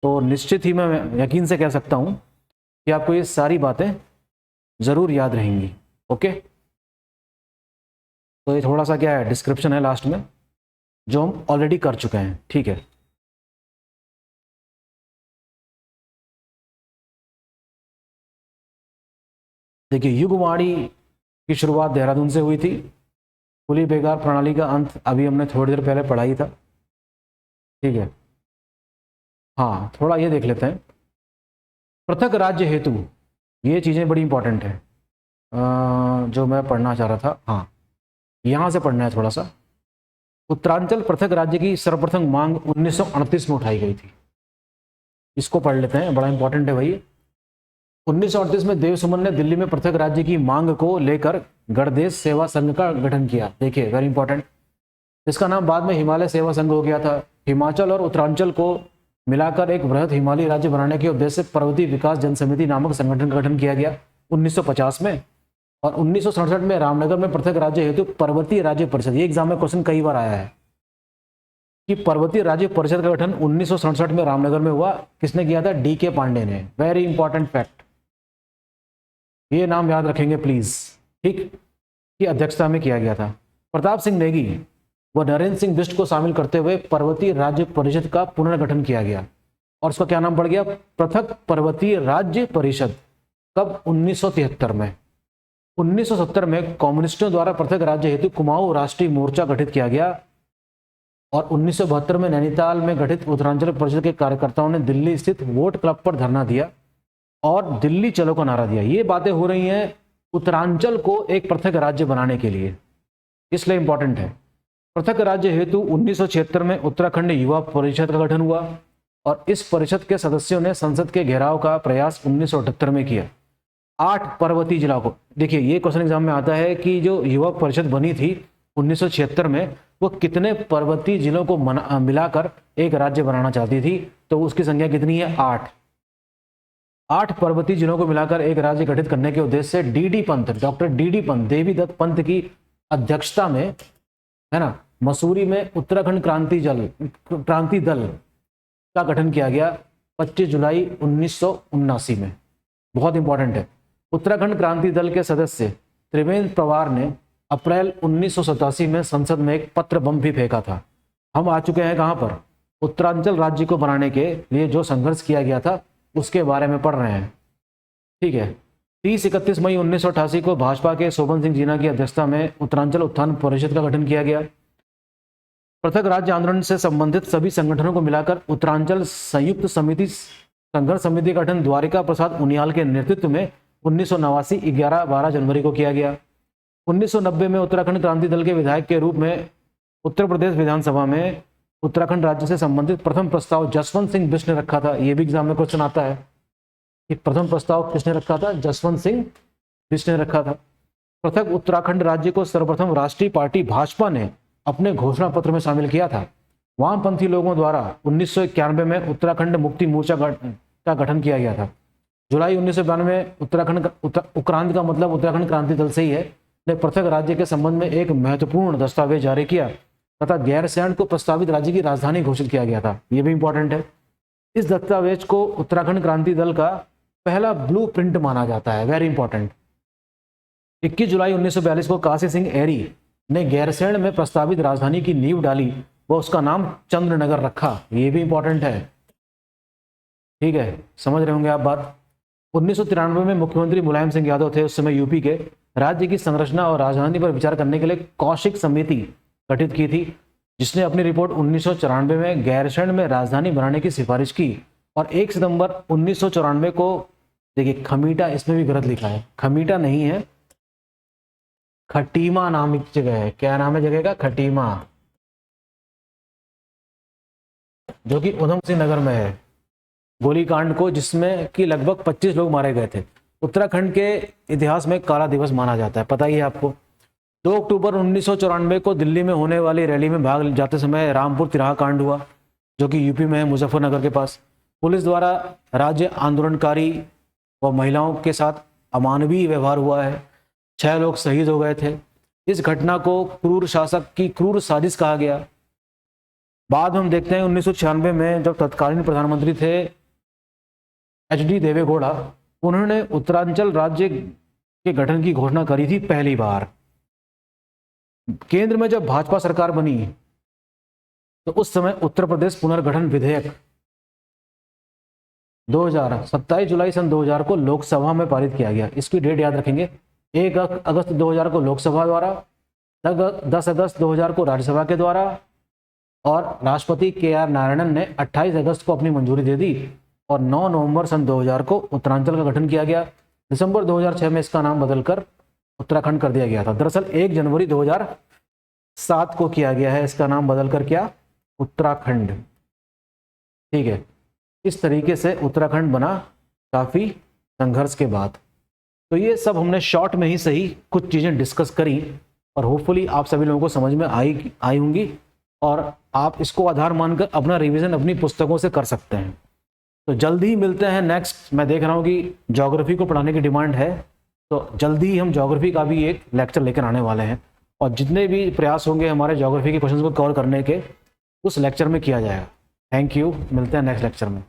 तो निश्चित ही मैं यकीन से कह सकता हूँ कि आपको ये सारी बातें ज़रूर याद रहेंगी। ओके, तो ये थोड़ा सा क्या है, डिस्क्रिप्शन है लास्ट में जो हम ऑलरेडी कर चुके हैं। ठीक है, देखिए युगवाणी की शुरुआत देहरादून से हुई थी। खुली बेगार प्रणाली का अंत अभी हमने थोड़ी देर पहले पढ़ा ही था। ठीक है, हाँ थोड़ा ये देख लेते हैं। पृथक राज्य हेतु, ये चीज़ें बड़ी इंपॉर्टेंट है जो मैं पढ़ना चाह रहा था। हाँ, यहाँ से पढ़ना है थोड़ा सा। उत्तरांचल पृथक राज्य की सर्वप्रथम मांग 1938 में उठाई गई थी। इसको पढ़ लेते हैं, बड़ा इंपॉर्टेंट है भाई। 1938 में देव सुमन ने दिल्ली में पृथक राज्य की मांग को लेकर गणदेश सेवा संघ का गठन किया। देखिए वेरी इंपॉर्टेंट, इसका नाम बाद में हिमालय सेवा संघ हो गया था। हिमाचल और उत्तरांचल को मिलाकर एक बृहद हिमालयी राज्य बनाने के उद्देश्य से पर्वतीय विकास जनसमिति नामक संगठन का गठन किया गया 1950 में। और 1967 में रामनगर में पृथक राज्य हेतु पर्वतीय राज्य परिषद, ये एग्जाम में क्वेश्चन कई बार आया है कि पर्वतीय राज्य परिषद का गठन 1967 में रामनगर में हुआ। किसने किया था? डी.के. पांडे ने। वेरी इंपॉर्टेंट फैक्ट, ये नाम याद रखेंगे प्लीज। ठीक, की अध्यक्षता में किया गया था। प्रताप सिंह नेगी व नरेंद्र सिंह बिष्ट को शामिल करते हुए पर्वतीय राज्य परिषद का पुनर्गठन किया गया और उसका क्या नाम पड़ गया? पृथक पर्वतीय राज्य परिषद। कब? 1973 में। 1970 में कम्युनिस्टों द्वारा पृथक राज्य हेतु कुमाऊं राष्ट्रीय मोर्चा गठित किया गया और 1972 में नैनीताल में गठित उत्तरांचल परिषद के कार्यकर्ताओं ने दिल्ली स्थित वोट क्लब पर धरना दिया और दिल्ली चलो का नारा दिया। ये बातें हो रही हैं उत्तरांचल को एक पृथक राज्य बनाने के लिए, इसलिए इंपॉर्टेंट है। पृथक राज्य हेतु 1976 में उत्तराखंड युवा परिषद का गठन हुआ और इस परिषद के सदस्यों ने संसद के घेराव का प्रयास 1978 में किया। 8 पर्वतीय जिला को, देखिए ये क्वेश्चन एग्जाम में आता है कि जो युवा परिषद बनी थी 1976 में, वो कितने पर्वतीय जिलों को मिलाकर एक राज्य बनाना चाहती थी? तो उसकी संख्या कितनी है? 8 पर्वतीय जिलों को मिलाकर एक राज्य गठित करने के उद्देश्य से DD. Pant, doctor DD. Pant, Devidatt Pant की अध्यक्षता में, है ना, मसूरी में उत्तराखंड क्रांति दल का गठन किया गया 25 जुलाई 1979 में। बहुत इंपॉर्टेंट है। उत्तराखंड क्रांति दल के सदस्य त्रिवेंद्र पवार ने अप्रैल 1987 में संसद में एक पत्र बम भी फेंका था। हम आ चुके हैं कहां पर? उत्तरांचल राज्य को बनाने के लिए जो संघर्ष किया गया था उसके बारे में पढ़ रहे हैं। ठीक है, 30-31 मई 1988 को भाजपा के शोभन सिंह जीना की अध्यक्षता में उत्तरांचल उत्थान परिषद का गठन किया गया। पृथक राज्य आंदोलन से संबंधित सभी संगठनों को मिलाकर उत्तरांचल संयुक्त समिति संघर्ष समिति का गठन द्वारिका प्रसाद उनियाल के नेतृत्व में 1989 11-12 जनवरी को किया गया। 1990 में उत्तराखंड क्रांति दल के विधायक के रूप में उत्तर प्रदेश विधानसभा में उत्तराखंड राज्य से संबंधित प्रथम प्रस्ताव जसवंत सिंह बिष्ट ने रखा था। यह भी एग्जाम में क्वेश्चन आता है कि प्रथम प्रस्ताव किसने रखा था? जसवंत सिंह बिष्ट ने रखा था। पृथक उत्तराखंड राज्य को सर्वप्रथम राष्ट्रीय पार्टी भाजपा ने अपने घोषणा पत्र में शामिल किया था। वामपंथी लोगों द्वारा 1991 में उत्तराखंड मुक्ति मोर्चा का गठन किया गया था। जुलाई 1992 में उत्तराखंड का मतलब उत्तराखंड क्रांति दल से ही है, ने पृथक राज्य के संबंध में एक महत्वपूर्ण दस्तावेज जारी किया तथा गैरसैंण को प्रस्तावित राज्य की राजधानी घोषित किया गया था। यह भी इंपॉर्टेंट है। इस दस्तावेज को उत्तराखंड क्रांति दल का पहला ब्लूप्रिंट माना जाता है। Very important. 21 जुलाई 1942 को काशी सिंह एरी ने गैरसैंण में प्रस्तावित राजधानी की नींव डाली व उसका नाम चंद्रनगर रखा। ये भी इंपॉर्टेंट है। ठीक है, समझ रहे होंगे आप बात। 1993 में मुख्यमंत्री मुलायम सिंह यादव थे उस समय यूपी के। राज्य की संरचना और राजधानी पर विचार करने के लिए कौशिक समिति गठित की थी। जिसने अपनी रिपोर्ट 1994 में गैरसैंण में राजधानी बनाने की सिफारिश की और 1 सितंबर 1994 को, देखिए खमीटा इसमें भी गलत लिखा है, खमीटा नहीं है, खटीमा नाम की जगह है। क्या नाम है जगह का? खटीमा, जो कि उधम सिंह नगर में है। गोलीकांड को, जिसमें कि लगभग 25 लोग मारे गए थे, उत्तराखंड के इतिहास में काला दिवस माना जाता है, पता ही है आपको। 2 अक्टूबर 1994 को दिल्ली में होने वाली रैली में भाग जाते समय रामपुर तिराहा कांड हुआ, जो कि यूपी में है, मुजफ्फरनगर के पास। पुलिस द्वारा राज्य आंदोलनकारी व महिलाओं के साथ अमानवीय व्यवहार हुआ है, 6 लोग शहीद हो गए थे। इस घटना को क्रूर शासक की क्रूर साजिश कहा गया। बाद में हम देखते हैं 1996 में जब तत्कालीन प्रधानमंत्री थे HD देवेगौड़ा, उन्होंने उत्तरांचल राज्य के गठन की घोषणा करी थी पहली बार। केंद्र में जब भाजपा सरकार बनी तो उस समय उत्तर प्रदेश पुनर्गठन विधेयक 27 जुलाई सन 2000 को लोकसभा में पारित किया गया। इसकी डेट याद रखेंगे, 1 अगस्त 2000 को लोकसभा द्वारा, 10 अगस्त 2000 को राज्यसभा के द्वारा, और राष्ट्रपति KR नारायणन ने 28 अगस्त को अपनी मंजूरी दे दी और 9 नवंबर सन 2000 को उत्तरांचल का गठन किया गया। दिसंबर 2006 में इसका नाम बदलकर उत्तराखंड कर दिया गया था। दरअसल 1 जनवरी 2007 को किया गया है इसका नाम बदलकर, क्या? उत्तराखंड। ठीक है, इस तरीके से उत्तराखंड बना काफ़ी संघर्ष के बाद। तो ये सब हमने शॉर्ट में ही सही कुछ चीज़ें डिस्कस करी और होपफुली आप सभी लोगों को समझ में आई होंगी और आप इसको आधार मानकर अपना रिवीजन अपनी पुस्तकों से कर सकते हैं। तो जल्दी ही मिलते हैं नेक्स्ट। मैं देख रहा हूँ कि ज्योग्राफी को पढ़ाने की डिमांड है, तो जल्दी ही हम ज्योग्राफी का भी एक लेक्चर लेकर आने वाले हैं और जितने भी प्रयास होंगे हमारे ज्योग्राफी के क्वेश्चंस को कवर करने के, उस लेक्चर में किया जाएगा। थैंक यू, मिलते हैं नेक्स्ट लेक्चर में।